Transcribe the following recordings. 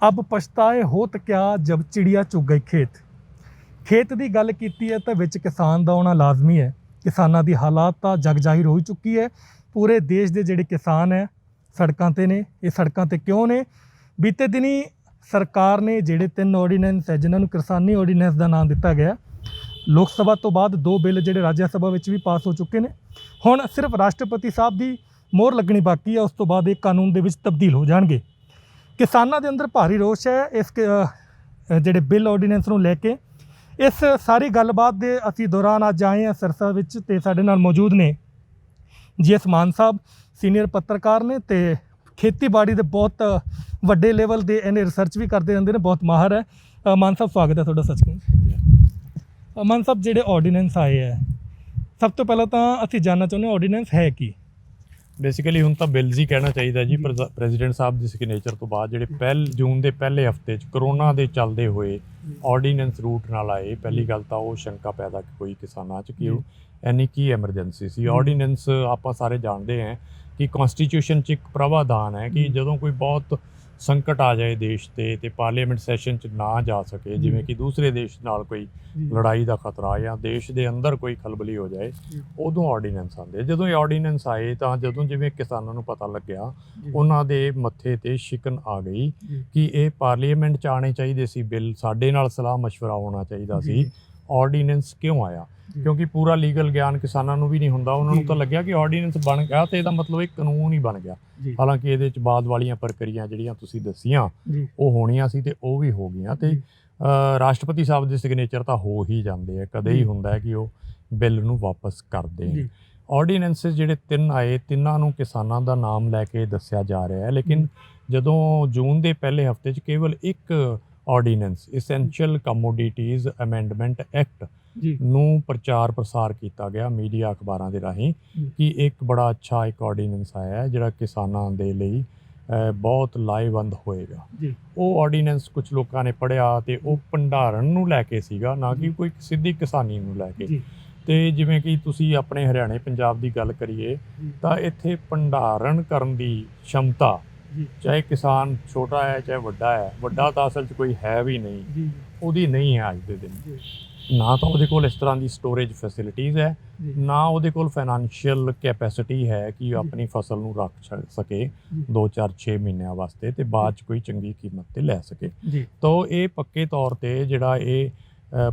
अब पछताए होत क्या जब चिड़िया चुग गई खेत। खेत की गल कीती है तो विच किसान दा होना लाजमी है। किसानां दी हालात तो जग जाहिर हो चुकी है। पूरे देश के जिहड़े किसान है सड़कों ते ने। ये सड़कों ते क्यों ने? बीते दिनी सरकार ने जिहड़े 3 ऑर्डीनेंस है जिन्होंने किसानी ऑर्डीनेंस का नाम दिता गया, लोक सभा तो बाद 2 बिल जिहड़े राज्य सभा में भी पास हो चुके हैं। हुण सिर्फ राष्ट्रपति साहब की मोहर लगनी बाकी है, उस तो बाद एक कानून दे विच तब्दील हो जाएंगे। किसानां दे अंदर भारी रोष है इस जिहड़े बिल ऑर्डीनेंस नूं लैके। इस सारी गलबात दे असीं दौरान अज आए हैं सिरसा विच ते साडे नाल मौजूद ने GS मान साहब, सीनियर पत्रकार ने ते खेतीबाड़ी दे बहुत वड्डे लेवल दे इन्हें रिसर्च भी करते रहंदे ने, बहुत माहर है। मान साहब स्वागत है तुहाडा सचमुच। मान साहब जिहड़े ऑर्डीनेंस आए है, सब तो पहला तो असीं जानना चाहुंदे ऑर्डीनेंस है की? बेसिकली ਹੁਣ ਤਾਂ ਬਿਲਜ਼ ਹੀ ਕਹਿਣਾ ਚਾਹੀਦਾ ਜੀ। ਪ੍ਰੈਜ਼ੀਡੈਂਟ ਸਾਹਿਬ ਦੇ ਸਿਗਨੇਚਰ ਤੋਂ ਬਾਅਦ ਜਿਹੜੇ ਜੂਨ ਦੇ ਪਹਿਲੇ ਹਫਤੇ 'ਚ ਕਰੋਨਾ ਦੇ ਚੱਲਦੇ ਹੋਏ ਆਰਡੀਨੈਂਸ ਰੂਟ ਨਾਲ ਆਏ, ਪਹਿਲੀ ਗੱਲ ਤਾਂ ਉਹ ਸ਼ੰਕਾ ਪੈਦਾ ਹੋਈ ਕਿਸਾਨਾਂ 'ਚ ਕਿ ਇੰਨੀ ਕੀ ਐਮਰਜੈਂਸੀ ਸੀ। ਆਰਡੀਨੈਂਸ ਆਪਾਂ ਸਾਰੇ ਜਾਣਦੇ ਹਾਂ ਕਿ ਕੌਂਸਟੀਟਿਊਸ਼ਨ 'ਚ ਇੱਕ ਪ੍ਰਾਵਧਾਨ ਹੈ ਕਿ ਜਦੋਂ ਕੋਈ ਬਹੁਤ ਸੰਕਟ ਆ ਜਾਏ ਦੇਸ਼ ਤੇ ਪਾਰਲੀਮੈਂਟ ਸੈਸ਼ਨ 'ਚ ਨਾ ਜਾ ਸਕੇ, ਜਿਵੇਂ ਕਿ ਦੂਸਰੇ ਦੇਸ਼ ਨਾਲ ਕੋਈ ਲੜਾਈ ਦਾ ਖਤਰਾ ਜਾਂ ਦੇਸ਼ ਦੇ ਅੰਦਰ ਕੋਈ ਖਲਬਲੀ ਹੋ ਜਾਏ, ਉਦੋਂ ਆਰਡੀਨੈਂਸ ਆਉਂਦੇ। ਜਦੋਂ ਇਹ ਆਰਡੀਨੈਂਸ ਆਏ ਤਾਂ ਜਦੋਂ ਜਿਵੇਂ ਕਿਸਾਨਾਂ ਨੂੰ ਪਤਾ ਲੱਗਿਆ, ਉਹਨਾਂ ਦੇ ਮੱਥੇ 'ਤੇ ਸ਼ਿਕਨ ਆ ਗਈ ਕਿ ਇਹ ਪਾਰਲੀਮੈਂਟ 'ਚ ਆਉਣੇ ਚਾਹੀਦੇ ਸੀ ਬਿੱਲ, ਸਾਡੇ ਨਾਲ ਸਲਾਹ ਮਸ਼ਵਰਾ ਹੋਣਾ ਚਾਹੀਦਾ ਸੀ। ਆਰਡੀਨੈਂਸ ਕਿਉਂ ਆਇਆ? ਕਿਉਂਕਿ ਪੂਰਾ ਲੀਗਲ ਗਿਆਨ ਕਿਸਾਨਾਂ ਨੂੰ ਵੀ ਨਹੀਂ ਹੁੰਦਾ। ਉਹਨਾਂ ਨੂੰ ਤਾਂ ਲੱਗਿਆ ਕਿ ਆਰਡੀਨੈਂਸ ਬਣ ਗਿਆ ਤੇ ਇਹਦਾ ਮਤਲਬ ਇੱਕ ਕਾਨੂੰਨ ਹੀ ਬਣ ਗਿਆ। ਹਾਲਾਂਕਿ ਇਹਦੇ 'ਚ ਬਾਅਦ ਵਾਲੀਆਂ ਪ੍ਰਕਿਰਿਆ ਜਿਹੜੀਆਂ ਤੁਸੀਂ ਦੱਸੀਆਂ ਉਹ ਹੋਣੀਆਂ ਸੀ ਤੇ ਉਹ ਵੀ ਹੋ ਗਈਆਂ। ਤੇ ਰਾਸ਼ਟਰਪਤੀ ਸਾਹਿਬ ਦੇ ਸਿਗਨੇਚਰ ਤਾਂ ਹੋ ਹੀ ਜਾਂਦੇ ਆ, ਕਦੇ ਹੀ ਹੁੰਦਾ ਹੈ ਕਿ ਉਹ ਬਿੱਲ ਨੂੰ ਵਾਪਸ ਕਰਦੇ ਆ। ਆਰਡੀਨੈਂਸਿਸ ਜਿਹੜੇ 3 ਆਏ, ਤਿੰਨਾਂ ਨੂੰ ਕਿਸਾਨਾਂ ਦਾ ਨਾਮ ਲੈ ਕੇ ਦੱਸਿਆ ਜਾ ਰਿਹਾ ਹੈ, ਲੇਕਿਨ ਜਦੋਂ ਜੂਨ ਦੇ ਪਹਿਲੇ ਹਫਤੇ 'ਚ ਕੇਵਲ ਇੱਕ ordinance essential commodities amendment act ਨੂੰ ਪ੍ਰਚਾਰ ਪ੍ਰਸਾਰ ਕੀਤਾ ਗਿਆ ਮੀਡੀਆ ਅਖਬਾਰਾਂ ਦੇ ਰਾਹੀਂ ਕਿ ਇੱਕ ਬੜਾ ਅੱਛਾ ਇੱਕ ਆਰਡੀਨੈਂਸ ਆਇਆ ਹੈ ਜਿਹੜਾ ਕਿਸਾਨਾਂ ਦੇ ਲਈ ਬਹੁਤ ਲਾਹੇਵੰਦ ਹੋਏਗਾ। ਉਹ ਆਰਡੀਨੈਂਸ ਕੁਝ ਲੋਕਾਂ ਨੇ ਪੜ੍ਹਿਆ ਤੇ ਉਹ ਭੰਡਾਰਨ ਨੂੰ ਲੈ ਕੇ ਸੀਗਾ, ਨਾ ਕਿ ਕੋਈ ਸਿੱਧੀ ਕਿਸਾਨੀ ਨੂੰ ਲੈ ਕੇ। ਤੇ ਜਿਵੇਂ ਕਿ ਤੁਸੀਂ ਆਪਣੇ ਹਰਿਆਣੇ ਪੰਜਾਬ ਦੀ ਗੱਲ ਕਰੀਏ ਤਾਂ ਇੱਥੇ ਭੰਡਾਰਨ ਕਰਨ ਦੀ ਸ਼ਮਤਾ, ਚਾਹੇ ਕਿਸਾਨ ਛੋਟਾ ਹੈ ਚਾਹੇ ਵੱਡਾ ਹੈ, ਵੱਡਾ ਤਾਂ ਅਸਲ 'ਚ ਕੋਈ ਹੈ ਵੀ ਨਹੀਂ, ਉਹਦੀ ਨਹੀਂ ਹੈ ਅੱਜ ਦੇ ਦਿਨ। ਨਾ ਤਾਂ ਉਹਦੇ ਕੋਲ ਇਸ ਤਰ੍ਹਾਂ ਦੀ ਸਟੋਰੇਜ ਫੈਸਿਲਿਟੀਜ਼ ਹੈ, ਨਾ ਉਹਦੇ ਕੋਲ ਫਾਈਨੈਂਸ਼ੀਅਲ ਕੈਪੈਸਿਟੀ ਹੈ ਕਿ ਉਹ ਆਪਣੀ ਫਸਲ ਨੂੰ ਰੱਖ ਸਕੇ 2-4-6 ਮਹੀਨਿਆਂ ਵਾਸਤੇ ਤੇ ਬਾਅਦ 'ਚ ਕੋਈ ਚੰਗੀ ਕੀਮਤ 'ਤੇ ਲੈ ਸਕੇ। ਤਾਂ ਇਹ ਪੱਕੇ ਤੌਰ 'ਤੇ ਜਿਹੜਾ ਇਹ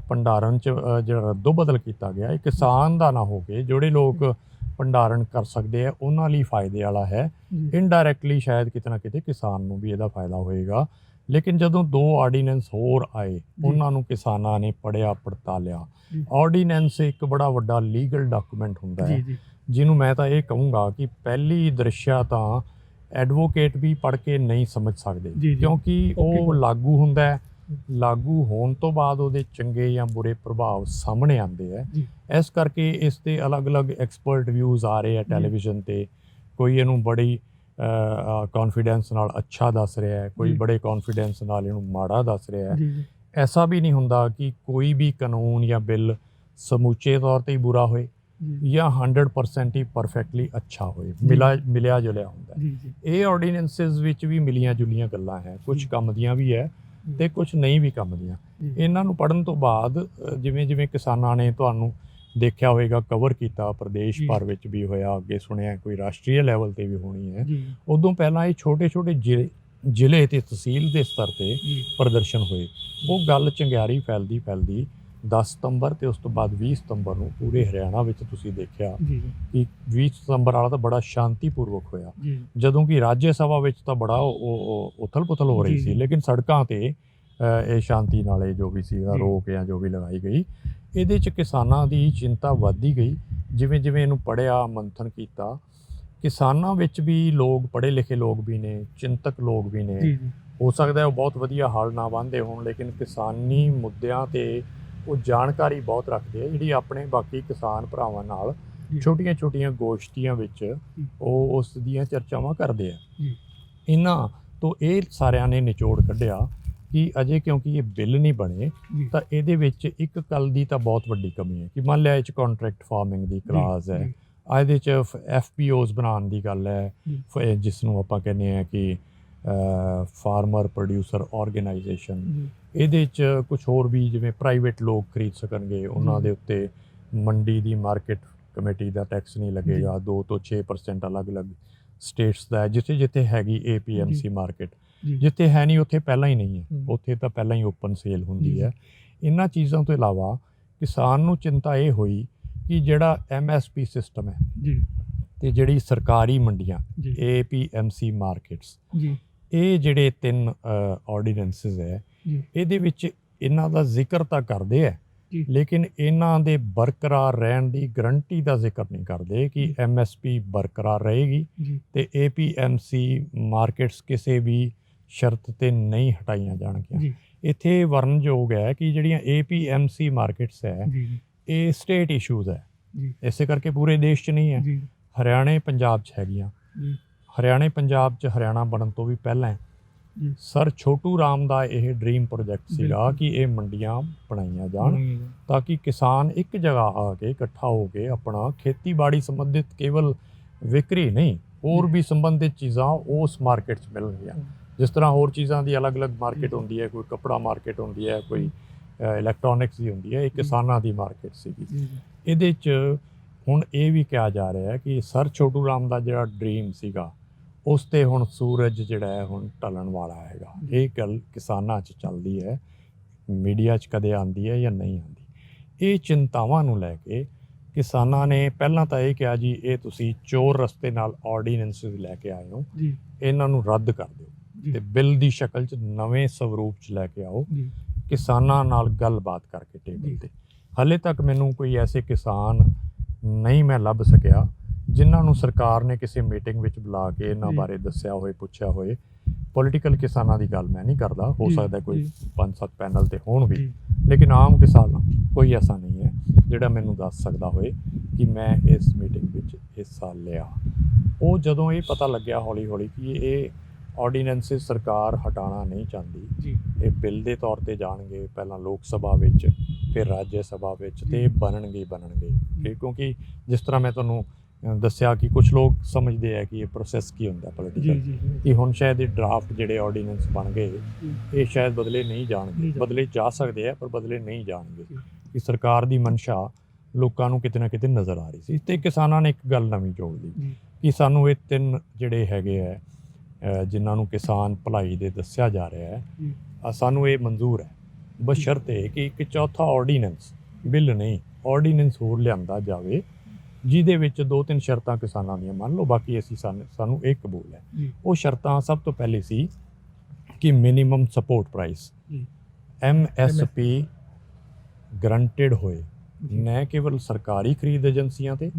ਭੰਡਾਰਨ 'ਚ ਜਿਹੜਾ ਰੱਦੋ ਬਦਲ ਕੀਤਾ ਗਿਆ, ਇਹ ਕਿਸਾਨ ਦਾ ਨਾ ਹੋ ਕੇ ਜਿਹੜੇ ਲੋਕ ਭੰਡਾਰਨ ਕਰ ਸਕਦੇ ਆ ਉਹਨਾਂ ਲਈ ਫਾਇਦੇ ਵਾਲਾ ਹੈ। ਇਨਡਾਇਰੈਕਟਲੀ ਸ਼ਾਇਦ ਕਿਤੇ ਨਾ ਕਿਤੇ ਕਿਸਾਨ ਨੂੰ ਵੀ ਇਹਦਾ ਫਾਇਦਾ ਹੋਏਗਾ। ਲੇਕਿਨ ਜਦੋਂ 2 ਆਰਡੀਨੈਂਸ ਹੋਰ ਆਏ, ਉਹਨਾਂ ਨੂੰ ਕਿਸਾਨਾਂ ਨੇ ਪੜ੍ਹਿਆ ਪੜਤਾਲਿਆ। ਆਰਡੀਨੈਂਸ ਇੱਕ ਬੜਾ ਵੱਡਾ ਲੀਗਲ ਡਾਕੂਮੈਂਟ ਹੁੰਦਾ ਹੈ ਜਿਹਨੂੰ ਮੈਂ ਤਾਂ ਇਹ ਕਹੂੰਗਾ ਕਿ ਪਹਿਲੀ ਦ੍ਰਿਸ਼ਾ ਤਾਂ ਐਡਵੋਕੇਟ ਵੀ ਪੜ੍ਹ ਕੇ ਨਹੀਂ ਸਮਝ ਸਕਦੇ, ਕਿਉਂਕਿ ਉਹ ਲਾਗੂ ਹੁੰਦਾ ਹੈ। ਲਾਗੂ ਹੋਣ ਤੋਂ ਬਾਅਦ ਉਹਦੇ ਚੰਗੇ ਜਾਂ ਬੁਰੇ ਪ੍ਰਭਾਵ ਸਾਹਮਣੇ ਆਉਂਦੇ ਹੈ। ਇਸ ਕਰਕੇ ਇਸ 'ਤੇ ਅਲੱਗ-ਅਲੱਗ ਐਕਸਪਰਟ ਵਿਊਜ਼ ਆ ਰਹੇ ਆ ਟੈਲੀਵਿਜ਼ਨ 'ਤੇ। ਕੋਈ ਇਹਨੂੰ ਬੜੀ ਕੌਨਫੀਡੈਂਸ ਨਾਲ ਅੱਛਾ ਦੱਸ ਰਿਹਾ ਹੈ, ਕੋਈ ਬੜੇ ਕੌਨਫੀਡੈਂਸ ਨਾਲ ਇਹਨੂੰ ਮਾੜਾ ਦੱਸ ਰਿਹਾ ਹੈ। ਐਸਾ ਵੀ ਨਹੀਂ ਹੁੰਦਾ ਕਿ ਕੋਈ ਵੀ ਕਾਨੂੰਨ ਜਾਂ ਬਿੱਲ ਸਮੁੱਚੇ ਤੌਰ 'ਤੇ ਹੀ ਬੁਰਾ ਹੋਏ ਜਾਂ 100% ਹੀ ਪਰਫੈਕਟਲੀ ਅੱਛਾ ਹੋਏ, ਮਿਲਿਆ ਜੁਲਿਆ ਹੁੰਦਾ। ਇਹ ਆਰਡੀਨੈਂਸਿਸ ਵਿੱਚ ਵੀ ਮਿਲੀਆਂ ਜੁਲੀਆਂ ਗੱਲਾਂ ਹੈ, ਕੁਝ ਕੰਮ ਦੀਆਂ ਵੀ ਹੈ ਤੇ ਕੁਝ ਨਹੀਂ ਵੀ ਕੰਮ ਦੀਆਂ। ਇਹਨਾਂ ਨੂੰ ਪੜ੍ਹਨ ਤੋਂ ਬਾਅਦ ਜਿਵੇਂ ਜਿਵੇਂ ਕਿਸਾਨਾਂ ਨੇ ਤੁਹਾਨੂੰ ਦੇਖਿਆ ਹੋਵੇਗਾ ਕਵਰ ਕੀਤਾ, ਪ੍ਰਦੇਸ਼ ਭਰ ਵਿੱਚ ਵੀ ਹੋਇਆ, ਅੱਗੇ ਸੁਣਿਆ ਕੋਈ ਰਾਸ਼ਟਰੀ ਲੈਵਲ 'ਤੇ ਵੀ ਹੋਣੀ ਹੈ। ਉਦੋਂ ਪਹਿਲਾਂ ਇਹ ਛੋਟੇ-ਛੋਟੇ ਜ਼ਿਲ੍ਹੇ ਤੇ ਤਹਿਸੀਲ ਦੇ ਸਤਰ 'ਤੇ ਪ੍ਰਦਰਸ਼ਨ ਹੋਏ। ਉਹ ਗੱਲ ਚੰਗਿਆੜੀ ਫੈਲਦੀ 10 ਸਤੰਬਰ ਤੇ ਉਸ ਤੋਂ ਬਾਅਦ 20 ਸਤੰਬਰ ਨੂੰ ਪੂਰੇ ਹਰਿਆਣਾ ਵਿੱਚ ਤੁਸੀਂ ਦੇਖਿਆ ਕਿ 20 ਸਤੰਬਰ ਵਾਲਾ ਤਾਂ ਬੜਾ ਸ਼ਾਂਤੀਪੂਰਵਕ ਹੋਇਆ, ਜਦੋਂ ਕਿ ਰਾਜ ਸਭਾ ਵਿੱਚ ਤਾਂ ਬੜਾ ਉਥਲ ਪੁਥਲ ਹੋ ਰਹੀ ਸੀ। ਲੇਕਿਨ ਸੜਕਾਂ 'ਤੇ ਇਹ ਸ਼ਾਂਤੀ ਨਾਲ ਇਹ ਜੋ ਵੀ ਸੀਗਾ ਰੋਕ ਜਾਂ ਜੋ ਵੀ ਲਗਾਈ ਗਈ, ਇਹਦੇ 'ਚ ਕਿਸਾਨਾਂ ਦੀ ਚਿੰਤਾ ਵੱਧਦੀ ਗਈ। ਜਿਵੇਂ ਜਿਵੇਂ ਇਹਨੂੰ ਪੜ੍ਹਿਆ ਮੰਥਨ ਕੀਤਾ, ਕਿਸਾਨਾਂ ਵਿੱਚ ਵੀ ਲੋਕ ਪੜ੍ਹੇ ਲਿਖੇ ਲੋਕ ਵੀ ਨੇ, ਚਿੰਤਕ ਲੋਕ ਵੀ ਨੇ। ਹੋ ਸਕਦਾ ਉਹ ਬਹੁਤ ਵਧੀਆ ਹੱਲ ਨਾ ਬੰਨ੍ਹਦੇ ਹੋਣ, ਲੇਕਿਨ ਕਿਸਾਨੀ ਮੁੱਦਿਆਂ 'ਤੇ ਉਹ ਜਾਣਕਾਰੀ ਬਹੁਤ ਰੱਖਦੇ ਆ, ਜਿਹੜੀ ਆਪਣੇ ਬਾਕੀ ਕਿਸਾਨ ਭਰਾਵਾਂ ਨਾਲ ਛੋਟੀਆਂ-ਛੋਟੀਆਂ ਗੋਸ਼ਟੀਆਂ ਵਿੱਚ ਉਹ ਉਸ ਦੀਆਂ ਚਰਚਾਵਾਂ ਕਰਦੇ ਆ। ਇਹਨਾਂ ਤੋਂ ਇਹ ਸਾਰਿਆਂ ਨੇ ਨਿਚੋੜ ਕੱਢਿਆ ਕਿ ਅਜੇ ਕਿਉਂਕਿ ਇਹ ਬਿੱਲ ਨਹੀਂ ਬਣੇ ਤਾਂ ਇਹਦੇ ਵਿੱਚ ਇੱਕ ਗੱਲ ਦੀ ਤਾਂ ਬਹੁਤ ਵੱਡੀ ਕਮੀ ਹੈ ਕਿ ਮੰਨ ਲਿਆ ਇਹ 'ਚ ਕੰਟਰੈਕਟ ਫਾਰਮਿੰਗ ਦੀ ਕਲਾਸ ਹੈ, ਇਹਦੇ 'ਚ FPOs ਬਣਾਉਣ ਦੀ ਗੱਲ ਹੈ, ਜਿਸ ਨੂੰ ਆਪਾਂ ਕਹਿੰਦੇ ਹਾਂ ਕਿ ਫਾਰਮਰ ਪ੍ਰੋਡਿਊਸਰ ਆਰਗੇਨਾਈਜੇਸ਼ਨ, ਇਹਦੇ 'ਚ ਕੁਝ ਹੋਰ ਵੀ ਜਿਵੇਂ ਪ੍ਰਾਈਵੇਟ ਲੋਕ ਖਰੀਦ ਸਕਣਗੇ, ਉਹਨਾਂ ਦੇ ਉੱਤੇ ਮੰਡੀ ਦੀ ਮਾਰਕੀਟ ਕਮੇਟੀ ਦਾ ਟੈਕਸ ਨਹੀਂ ਲੱਗੇਗਾ। 2 ਤੋਂ 6% ਅਲੱਗ-ਅਲੱਗ ਸਟੇਟਸ ਦਾ, ਜਿੱਥੇ ਜਿੱਥੇ ਹੈਗੀ APMC ਮਾਰਕੀਟ, ਜਿੱਥੇ ਹੈ ਨਹੀਂ ਉੱਥੇ ਪਹਿਲਾਂ ਹੀ ਨਹੀਂ ਹੈ, ਉੱਥੇ ਤਾਂ ਪਹਿਲਾਂ ਹੀ ਓਪਨ ਸੇਲ ਹੁੰਦੀ ਹੈ। ਇਹਨਾਂ ਚੀਜ਼ਾਂ ਤੋਂ ਇਲਾਵਾ ਕਿਸਾਨ ਨੂੰ ਚਿੰਤਾ ਇਹ ਹੋਈ ਕਿ ਜਿਹੜਾ MSP ਸਿਸਟਮ ਹੈ ਤੇ ਜਿਹੜੀ ਸਰਕਾਰੀ ਮੰਡੀਆਂ APMC ਮਾਰਕੀਟਸ, ਇਹ ਜਿਹੜੇ 3 ਆਰਡੀਨੈਂਸਿਸ ਹੈ, ਇਹਦੇ ਵਿੱਚ ਇਹਨਾਂ ਦਾ ਜ਼ਿਕਰ ਤਾਂ ਕਰਦੇ ਹੈ, ਲੇਕਿਨ ਇਹਨਾਂ ਦੇ ਬਰਕਰਾਰ ਰਹਿਣ ਦੀ ਗਰੰਟੀ ਦਾ ਜ਼ਿਕਰ ਨਹੀਂ ਕਰਦੇ ਕਿ MSP ਬਰਕਰਾਰ ਰਹੇਗੀ ਤੇ APMC ਮਾਰਕੀਟਸ ਕਿਸੇ ਵੀ ਸ਼ਰਤ ਤੇ ਨਹੀਂ ਹਟਾਈਆਂ ਜਾਣਗੀਆਂ। ਇੱਥੇ ਵਰਨਣਯੋਗ ਹੈ ਕਿ ਜਿਹੜੀਆਂ APMC ਮਾਰਕੀਟਸ ਹੈ, ਇਹ ਸਟੇਟ ਇਸ਼ੂਜ਼ ਹੈ, ਇਸੇ ਕਰਕੇ ਪੂਰੇ ਦੇਸ਼ 'ਚ ਨਹੀਂ ਹੈ। ਹਰਿਆਣੇ ਪੰਜਾਬ 'ਚ ਹੈਗੀਆਂ। ਹਰਿਆਣੇ ਪੰਜਾਬ 'ਚ ਹਰਿਆਣਾ ਬਣਨ ਤੋਂ ਵੀ ਪਹਿਲਾਂ ਸਰ ਛੋਟੂ ਰਾਮ ਦਾ ਇਹ ਡ੍ਰੀਮ ਪ੍ਰੋਜੈਕਟ ਸੀਗਾ ਕਿ ਇਹ ਮੰਡੀਆਂ ਬਣਾਈਆਂ ਜਾਣ ਤਾਂ ਕਿ ਕਿਸਾਨ ਇੱਕ ਜਗ੍ਹਾ ਆ ਕੇ ਇਕੱਠਾ ਹੋ ਕੇ ਆਪਣਾ ਖੇਤੀਬਾੜੀ ਸੰਬੰਧਿਤ ਕੇਵਲ ਵਿਕਰੀ ਨਹੀਂ, ਹੋਰ ਵੀ ਸੰਬੰਧਿਤ ਚੀਜ਼ਾਂ ਉਸ ਮਾਰਕੀਟ 'ਚ ਮਿਲਣਗੀਆਂ। ਜਿਸ ਤਰ੍ਹਾਂ ਹੋਰ ਚੀਜ਼ਾਂ ਦੀ ਅਲੱਗ-ਅਲੱਗ ਮਾਰਕੀਟ ਹੁੰਦੀ ਹੈ, ਕੋਈ ਕੱਪੜਾ ਮਾਰਕੀਟ ਹੁੰਦੀ ਹੈ, ਕੋਈ ਇਲੈਕਟ੍ਰੋਨਿਕਸ ਦੀ ਹੁੰਦੀ ਹੈ, ਇਹ ਕਿਸਾਨਾਂ ਦੀ ਮਾਰਕੀਟ ਸੀਗੀ। ਇਹਦੇ 'ਚ ਹੁਣ ਇਹ ਵੀ ਕਿਹਾ ਜਾ ਰਿਹਾ ਹੈ ਕਿ ਸਰ ਛੋਟੂ ਰਾਮ ਦਾ ਜਿਹੜਾ ਡ੍ਰੀਮ ਸੀਗਾ, ਉਸ 'ਤੇ ਹੁਣ ਸੂਰਜ ਜਿਹੜਾ ਹੈ ਹੁਣ ਢਲਣ ਵਾਲਾ ਹੈਗਾ। ਇਹ ਗੱਲ ਕਿਸਾਨਾਂ 'ਚ ਚੱਲਦੀ ਹੈ, ਮੀਡੀਆ 'ਚ ਕਦੇ ਆਉਂਦੀ ਹੈ ਜਾਂ ਨਹੀਂ ਆਉਂਦੀ। ਇਹ ਚਿੰਤਾਵਾਂ ਨੂੰ ਲੈ ਕੇ ਕਿਸਾਨਾਂ ਨੇ ਪਹਿਲਾਂ ਤਾਂ ਇਹ ਕਿਹਾ ਜੀ ਇਹ ਤੁਸੀਂ ਚੋਰ ਰਸਤੇ ਨਾਲ ਆਰਡੀਨੈਂਸਿਸ ਲੈ ਕੇ ਆਏ ਹੋ, ਇਹਨਾਂ ਨੂੰ ਰੱਦ ਕਰ ਦਿਓ ਤੇ ਬਿੱਲ ਦੀ ਸ਼ਕਲ 'ਚ ਨਵੇਂ ਸਵਰੂਪ 'ਚ ਲੈ ਕੇ ਆਓ, ਕਿਸਾਨਾਂ ਨਾਲ ਗੱਲਬਾਤ ਕਰਕੇ ਟੇਬਲ 'ਤੇ। ਹਾਲੇ ਤੱਕ ਮੈਨੂੰ ਕੋਈ ਐਸੇ ਕਿਸਾਨ ਨਹੀਂ ਮੈਂ ਲੱਭ ਸਕਿਆ ਜਿਨ੍ਹਾਂ ਨੂੰ ਸਰਕਾਰ ਨੇ ਕਿਸੇ ਮੀਟਿੰਗ ਵਿੱਚ ਬੁਲਾ ਕੇ ਇਹਨਾਂ ਬਾਰੇ ਦੱਸਿਆ ਹੋਏ, ਪੁੱਛਿਆ ਹੋਏ। ਪੋਲੀਟੀਕਲ ਕਿਸਾਨਾਂ ਦੀ ਗੱਲ ਮੈਂ ਨਹੀਂ ਕਰਦਾ, ਹੋ ਸਕਦਾ ਕੋਈ 5-7 ਪੈਨਲ 'ਤੇ ਹੋਣ ਵੀ, ਲੇਕਿਨ ਆਮ ਕਿਸਾਨ ਕੋਈ ਐਸਾ ਨਹੀਂ ਹੈ ਜਿਹੜਾ ਮੈਨੂੰ ਦੱਸ ਸਕਦਾ ਹੋਏ ਕਿ ਮੈਂ ਇਸ ਮੀਟਿੰਗ ਵਿੱਚ ਹਿੱਸਾ ਲਿਆ। ਉਹ ਜਦੋਂ ਇਹ ਪਤਾ ਲੱਗਿਆ ਹੌਲੀ ਹੌਲੀ ਕਿ ਇਹ ਆਰਡੀਨੈਂਸਿਸ ਸਰਕਾਰ ਹਟਾਉਣਾ ਨਹੀਂ ਚਾਹੁੰਦੀ, ਇਹ ਬਿੱਲ ਦੇ ਤੌਰ 'ਤੇ ਜਾਣਗੇ, ਪਹਿਲਾਂ ਲੋਕ ਸਭਾ ਵਿੱਚ ਫਿਰ ਰਾਜ ਸਭਾ ਵਿੱਚ, ਤੇ ਬਣਨਗੇ ਕਿਉਂਕਿ ਜਿਸ ਤਰ੍ਹਾਂ ਮੈਂ ਤੁਹਾਨੂੰ ਦੱਸਿਆ ਕਿ ਕੁਝ ਲੋਕ ਸਮਝਦੇ ਆ ਕਿ ਇਹ ਪ੍ਰੋਸੈਸ ਕੀ ਹੁੰਦਾ ਪੋਲੀਟੀਕਲ, ਕਿ ਹੁਣ ਸ਼ਾਇਦ ਇਹ ਡਰਾਫਟ ਜਿਹੜੇ ਆਰਡੀਨੈਂਸ ਬਣ ਗਏ ਇਹ ਸ਼ਾਇਦ ਬਦਲੇ ਨਹੀਂ ਜਾਣਗੇ, ਬਦਲੇ ਜਾ ਸਕਦੇ ਆ ਪਰ ਬਦਲੇ ਨਹੀਂ ਜਾਣਗੇ। ਕਿ ਸਰਕਾਰ ਦੀ ਮਨਸ਼ਾ ਲੋਕਾਂ ਨੂੰ ਕਿਤੇ ਨਾ ਕਿਤੇ ਨਜ਼ਰ ਆ ਰਹੀ ਸੀ। ਤੇ ਕਿਸਾਨਾਂ ਨੇ ਇੱਕ ਗੱਲ ਨਵੀਂ ਜੋੜ ਲਈ ਕਿ ਸਾਨੂੰ ਇਹ 3 ਜਿਹੜੇ ਹੈਗੇ ਹੈ ਜਿਨ੍ਹਾਂ ਨੂੰ ਕਿਸਾਨ ਭਲਾਈ ਦੇ ਦੱਸਿਆ ਜਾ ਰਿਹਾ ਹੈ, ਸਾਨੂੰ ਇਹ ਮਨਜ਼ੂਰ ਹੈ, ਬਸ਼ਰਤੇ ਕਿ ਇੱਕ ਚੌਥਾ ਆਰਡੀਨੈਂਸ, ਬਿੱਲ ਨਹੀਂ ਆਰਡੀਨੈਂਸ ਹੋਰ ਲਿਆਂਦਾ ਜਾਵੇ ਜਿਹਦੇ ਵਿੱਚ 2-3 ਸ਼ਰਤਾਂ ਕਿਸਾਨਾਂ ਦੀਆਂ ਮੰਨ ਲਓ, ਬਾਕੀ ਅਸੀਂ ਸਾਨੂੰ ਇਹ ਕਬੂਲ ਹੈ। ਉਹ ਸ਼ਰਤਾਂ ਸਭ ਤੋਂ ਪਹਿਲੇ ਸੀ ਕਿ minimum support price MSP guaranteed ਹੋਏ, ਨਾ ਕੇਵਲ ਸਰਕਾਰੀ ਖਰੀਦ ਏਜੰਸੀਆਂ ਤੇ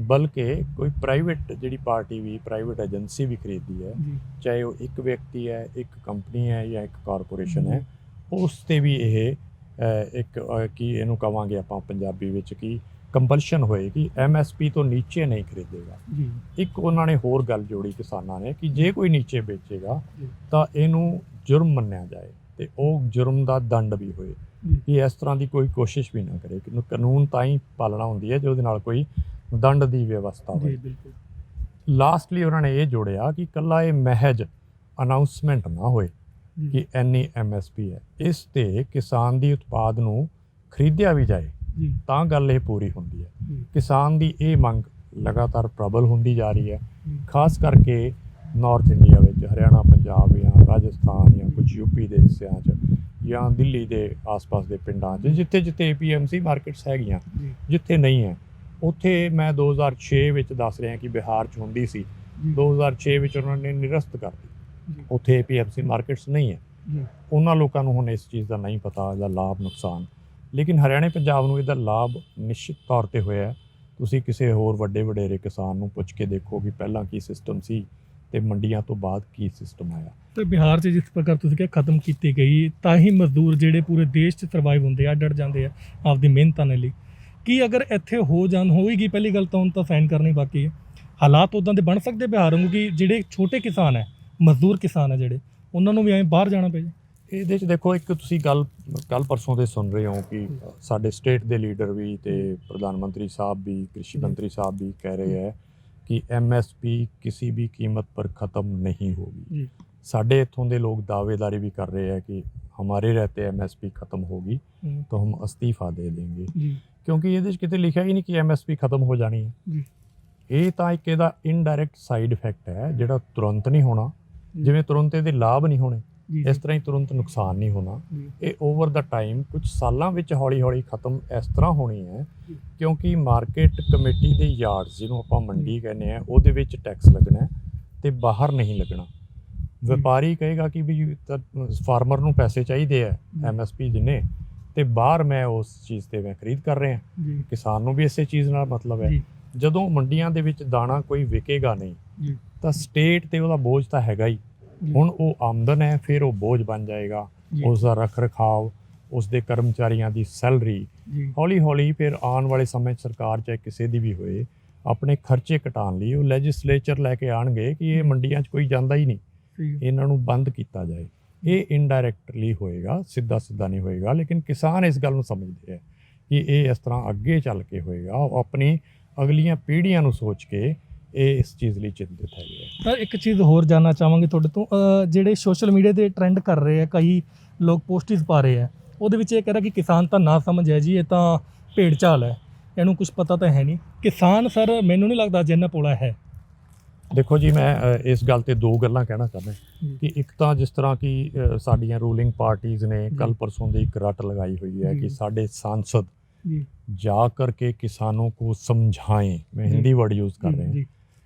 ਬਲਕਿ ਕੋਈ ਪ੍ਰਾਈਵੇਟ ਜਿਹੜੀ ਪਾਰਟੀ ਵੀ, ਪ੍ਰਾਈਵੇਟ ਏਜੰਸੀ ਵੀ ਖਰੀਦਦੀ ਹੈ, ਚਾਹੇ ਉਹ ਇੱਕ ਵਿਅਕਤੀ ਹੈ, ਇੱਕ ਕੰਪਨੀ ਹੈ ਜਾਂ ਇੱਕ ਕਾਰਪੋਰੇਸ਼ਨ ਹੈ, ਉਸ 'ਤੇ ਵੀ ਇਹ ਇੱਕ ਕੀ ਇਹਨੂੰ ਕਹਾਂਗੇ ਆਪਾਂ ਪੰਜਾਬੀ ਵਿੱਚ ਕਿ ਕੰਪਲਸ਼ਨ ਹੋਏ ਕਿ MSP ਤੋਂ ਨੀਚੇ ਨਹੀਂ ਖਰੀਦੇਗਾ। ਇੱਕ ਉਹਨਾਂ ਨੇ ਹੋਰ ਗੱਲ ਜੋੜੀ ਕਿਸਾਨਾਂ ਨੇ ਕਿ ਜੇ ਕੋਈ ਨੀਚੇ ਵੇਚੇਗਾ ਤਾਂ ਇਹਨੂੰ ਜੁਰਮ ਮੰਨਿਆ ਜਾਏ ਤੇ ਉਹ ਜੁਰਮ ਦਾ ਦੰਡ ਵੀ ਹੋਏ, ਕਿ ਇਸ ਤਰ੍ਹਾਂ ਦੀ ਕੋਈ ਕੋਸ਼ਿਸ਼ ਵੀ ਨਾ ਕਰੇ। ਕਿ ਕਾਨੂੰਨ ਤਾਂ ਹੀ ਪਾਲਣਾ ਹੁੰਦੀ ਹੈ ਜੇ ਉਹਦੇ ਨਾਲ ਕੋਈ ਦੰਡ ਦੀ ਵਿਵਸਥਾ ਹੋਵੇ। ਲਾਸਟਲੀ ਉਹਨਾਂ ਨੇ ਇਹ ਜੋੜਿਆ ਕਿ ਇਕੱਲਾ ਇਹ ਮਹਿਜ ਅਨਾਊਂਸਮੈਂਟ ਨਾ ਹੋਏ ਕਿ ਇੰਨੀ MSP ਹੈ, ਇਸ 'ਤੇ ਕਿਸਾਨ ਦੀ ਉਤਪਾਦ ਨੂੰ ਖਰੀਦਿਆ ਵੀ ਜਾਏ ਤਾਂ ਗੱਲ ਇਹ ਪੂਰੀ ਹੁੰਦੀ ਹੈ। ਕਿਸਾਨ ਦੀ ਇਹ ਮੰਗ ਲਗਾਤਾਰ ਪ੍ਰਬਲ ਹੁੰਦੀ ਜਾ ਰਹੀ ਹੈ, ਖਾਸ ਕਰਕੇ ਨਾਰਥ ਇੰਡੀਆ ਵਿੱਚ, ਹਰਿਆਣਾ, ਪੰਜਾਬ ਜਾਂ ਰਾਜਸਥਾਨ ਜਾਂ ਕੁਝ UP ਦੇ ਹਿੱਸਿਆਂ 'ਚ ਜਾਂ ਦਿੱਲੀ ਦੇ ਆਸ-ਪਾਸ ਦੇ ਪਿੰਡਾਂ 'ਚ, ਜਿੱਥੇ ਜਿੱਥੇ APMC ਮਾਰਕੀਟਸ ਹੈਗੀਆਂ। ਜਿੱਥੇ ਨਹੀਂ ਹੈ ਉੱਥੇ ਮੈਂ 2006 ਵਿੱਚ ਦੱਸ ਰਿਹਾ ਕਿ ਬਿਹਾਰ 'ਚ ਹੁੰਦੀ ਸੀ, 2006 ਵਿੱਚ ਉਹਨਾਂ ਨੇ ਨਿਰਸਤ ਕਰ ਦਿੱਤੀ, ਉੱਥੇ APMC ਮਾਰਕੀਟਸ ਨਹੀਂ ਹੈ। ਉਹਨਾਂ ਲੋਕਾਂ ਨੂੰ ਹੁਣ ਇਸ ਚੀਜ਼ ਦਾ ਨਹੀਂ ਪਤਾ, ਇਹਦਾ ਲਾਭ ਨੁਕਸਾਨ, ਲੇਕਿਨ ਹਰਿਆਣੇ ਪੰਜਾਬ ਨੂੰ ਇਹਦਾ ਲਾਭ ਨਿਸ਼ਚਿਤ ਤੌਰ 'ਤੇ ਹੋਇਆ। ਤੁਸੀਂ ਕਿਸੇ ਹੋਰ ਵੱਡੇ ਵਡੇਰੇ ਕਿਸਾਨ ਨੂੰ ਪੁੱਛ ਕੇ ਦੇਖੋ ਕਿ ਪਹਿਲਾਂ ਕੀ ਸਿਸਟਮ ਸੀ ਤੇ ਮੰਡੀਆਂ ਤੋਂ ਬਾਅਦ ਕੀ ਸਿਸਟਮ ਆਇਆ। ਤੇ ਬਿਹਾਰ 'ਚ ਜਿਸ ਪ੍ਰਕਾਰ ਤੁਸੀਂ ਕਿਹਾ ਖਤਮ ਕੀਤੀ ਗਈ, ਤਾਂ ਹੀ ਮਜ਼ਦੂਰ ਜਿਹੜੇ ਪੂਰੇ ਦੇਸ਼ 'ਚ ਸਰਵਾਈਵ ਹੁੰਦੇ ਆ, ਡਟ ਜਾਂਦੇ ਆ ਆਪਦੀ ਮਿਹਨਤਾਂ ਦੇ ਲਈ। ਕੀ ਅਗਰ ਇੱਥੇ ਹੋਏਗੀ, ਪਹਿਲੀ ਗੱਲ ਤਾਂ ਹੁਣ ਤਾਂ ਸਾਈਨ ਕਰਨੀ ਬਾਕੀ ਹੈ, ਹਾਲਾਤ ਉੱਦਾਂ ਦੇ ਬਣ ਸਕਦੇ ਬਿਹਾਰ ਨੂੰ ਕਿ ਜਿਹੜੇ ਛੋਟੇ ਕਿਸਾਨ ਹੈ, ਮਜ਼ਦੂਰ ਕਿਸਾਨ ਹੈ ਜਿਹੜੇ, ਉਹਨਾਂ ਨੂੰ ਵੀ ਐਂ ਬਾਹਰ ਜਾਣਾ ਪਏ? ਇਹਦੇ 'ਚ ਦੇਖੋ, ਇੱਕ ਤੁਸੀਂ ਗੱਲ ਕੱਲ੍ਹ ਪਰਸੋਂ ਦੇ ਸੁਣ ਰਹੇ ਹੋ ਕਿ ਸਾਡੇ ਸਟੇਟ ਦੇ ਲੀਡਰ ਵੀ ਤੇ ਪ੍ਰਧਾਨ ਮੰਤਰੀ ਸਾਹਿਬ ਵੀ, ਕ੍ਰਿਸ਼ੀ ਮੰਤਰੀ ਸਾਹਿਬ ਵੀ ਕਹਿ ਰਹੇ ਹੈ कि MSP किसी भी कीमत पर ख़त्म नहीं होगी। जी साढ़े इत्थों ਦੇ लोग दावेदारी भी कर रहे हैं कि हमारे रहते MSP ख़त्म होगी ਹੂੰ, तो हम ਅਸਤੀਫਾ ਦੇ ਦੇंगे, ਜੀ ਕਿਉਂਕਿ ਇਹਦੇ 'ਚ ਕਿਤੇ ਲਿਖਿਆ ਹੀ ਨਹੀਂ ਕਿ MSP ਖ਼ਤਮ ਹੋ ਜਾਣੀ ਹੈ। ਜੀ ਇਹ ਤਾਂ ਇੱਕ ਇਹਦਾ ਇਨਡਾਇਰੈਕਟ ਸਾਈਡ ਇਫੈਕਟ ਹੈ ਜਿਹੜਾ ਤੁਰੰਤ ਨਹੀਂ ਹੋਣਾ, ਜੀ, ਜਿਵੇਂ ਤੁਰੰਤ ਇਹਦੇ ਲਾਭ ਨਹੀਂ ਹੋਣੇ ਜੀ ਇਸ ਤਰ੍ਹਾਂ ਹੀ ਤੁਰੰਤ ਨੁਕਸਾਨ ਨਹੀਂ ਹੋਣਾ। ਜੀ ਇਹ ਓਵਰ ਦਾ ਟਾਈਮ ਕੁਝ ਸਾਲਾਂ ਵਿੱਚ ਹੌਲੀ ਹੌਲੀ ਖਤਮ ਇਸ ਤਰ੍ਹਾਂ ਹੋਣੀ ਹੈ ਜੀ। ਕਿਉਂਕਿ ਮਾਰਕੀਟ ਕਮੇਟੀ ਦੇ ਯਾਰਡਸ ਜਿਹਨੂੰ ਆਪਾਂ ਮੰਡੀ ਕਹਿੰਦੇ ਆ ਉਹਦੇ ਵਿੱਚ ਟੈਕਸ ਲੱਗਣਾ ਹੈ ਤੇ ਬਾਹਰ ਨਹੀਂ ਲੱਗਣਾ। ਵਪਾਰੀ ਕਹੇਗਾ ਕਿ ਵੀ ਫਾਰਮਰ ਨੂੰ ਪੈਸੇ ਚਾਹੀਦੇ ਆ MSP ਜਿੰਨੇ, ਤੇ ਬਾਹਰ ਮੈਂ ਉਸ ਚੀਜ਼ ਤੇ ਮੈਂ ਖਰੀਦ ਕਰ ਰਿਹਾ, ਜੀ ਕਿਸਾਨ ਨੂੰ ਵੀ ਇਸੇ ਚੀਜ਼ ਨਾਲ ਮਤਲਬ ਹੈ। ਜੀ ਜਦੋਂ ਮੰਡੀਆਂ ਦੇ ਵਿੱਚ ਦਾਣਾ ਕੋਈ ਵਿਕੇਗਾ ਨਹੀਂ ਜੀ ਤਾਂ ਸਟੇਟ ਤੇ ਉਹਦਾ ਬੋਝ ਤਾਂ ਹੈਗਾ ਹੀ। ਜੀ, ਹੁਣ ਉਹ ਆਮਦਨ ਹੈ, ਫਿਰ ਉਹ ਬੋਝ ਬਣ ਜਾਏਗਾ। ਜੀ, ਉਸ ਦਾ ਰੱਖ ਰਖਾਵ, ਉਸ ਦੇ ਕਰਮਚਾਰੀਆਂ ਦੀ ਸੈਲਰੀ, ਜੀ ਹੌਲੀ ਹੌਲੀ ਫਿਰ ਆਉਣ ਵਾਲੇ ਸਮੇਂ 'ਚ ਸਰਕਾਰ ਚਾਹੇ ਕਿਸੇ ਦੀ ਵੀ ਹੋਏ ਆਪਣੇ ਖਰਚੇ ਘਟਾਉਣ ਲਈ ਉਹ ਲੈਜਿਸਲੇਚਰ ਲੈ ਕੇ ਆਉਣਗੇ ਕਿ ਇਹ ਮੰਡੀਆਂ 'ਚ ਕੋਈ ਜਾਂਦਾ ਹੀ ਨਹੀਂ, ਸਹੀ ਹੈ। ਇਹਨਾਂ ਨੂੰ ਬੰਦ ਕੀਤਾ ਜਾਏ। ਇਹ ਇਨਡਾਇਰੈਕਟਲੀ ਹੋਏਗਾ, ਸਿੱਧਾ ਨਹੀਂ ਹੋਏਗਾ, ਲੇਕਿਨ ਕਿਸਾਨ ਇਸ ਗੱਲ ਨੂੰ ਸਮਝਦੇ ਹੈ ਕਿ ਇਹ ਇਸ ਤਰ੍ਹਾਂ ਅੱਗੇ ਚੱਲ ਕੇ ਹੋਏਗਾ। ਉਹ ਆਪਣੀ ਅਗਲੀਆਂ ਪੀੜ੍ਹੀਆਂ ਨੂੰ ਸੋਚ ਕੇ ਇਹ ਇਸ ਚੀਜ਼ ਲਈ ਚਿੰਤਿਤ ਹੈਗੇ ਹੈ। ਤਾਂ ਇੱਕ ਚੀਜ਼ ਹੋਰ ਜਾਨਣਾ ਚਾਹਾਂਗੇ ਤੁਹਾਡੇ ਤੋਂ, ਜਿਹੜੇ ਸੋਸ਼ਲ ਮੀਡੀਆ ਤੇ ਟ੍ਰੈਂਡ ਕਰ ਰਹੇ ਆ, ਕਈ ਲੋਕ ਪੋਸਟਿਸ ਪਾ ਰਹੇ ਆ, ਉਹਦੇ ਵਿੱਚ ਇਹ ਕਹਿ ਰਿਹਾ ਕਿ ਕਿਸਾਨ ਤਾਂ ਨਾ ਸਮਝ ਹੈ ਜੀ, ਇਹ ਤਾਂ ਭੇਡ ਚਾਲ ਹੈ, ਇਹਨੂੰ ਕੁਝ ਪਤਾ ਤਾਂ ਹੈ ਨਹੀਂ। ਕਿਸਾਨ ਸਰ ਮੈਨੂੰ ਨਹੀਂ ਲੱਗਦਾ ਜਿੰਨਾ ਭੋਲਾ ਹੈ। ਦੇਖੋ ਜੀ, ਮੈਂ ਇਸ ਗੱਲ ਤੇ ਦੋ ਗੱਲਾਂ ਕਹਿਣਾ ਚਾਹੁੰਦਾ ਜੀ। ਕਿ ਇੱਕ ਤਾਂ ਜਿਸ ਤਰ੍ਹਾਂ ਕਿ ਸਾਡੀਆਂ ਰੂਲਿੰਗ ਪਾਰਟੀਆਂ ਨੇ ਜੀ। ਕੱਲ परसों ਦੀ ਇੱਕ ਰੱਟ ਲਗਾਈ हुई है जी। कि साढ़े सांसद जी जा कर के किसानों को समझाएं। मैं जी। हिंदी वर्ड यूज़ कर रहे हैं। जी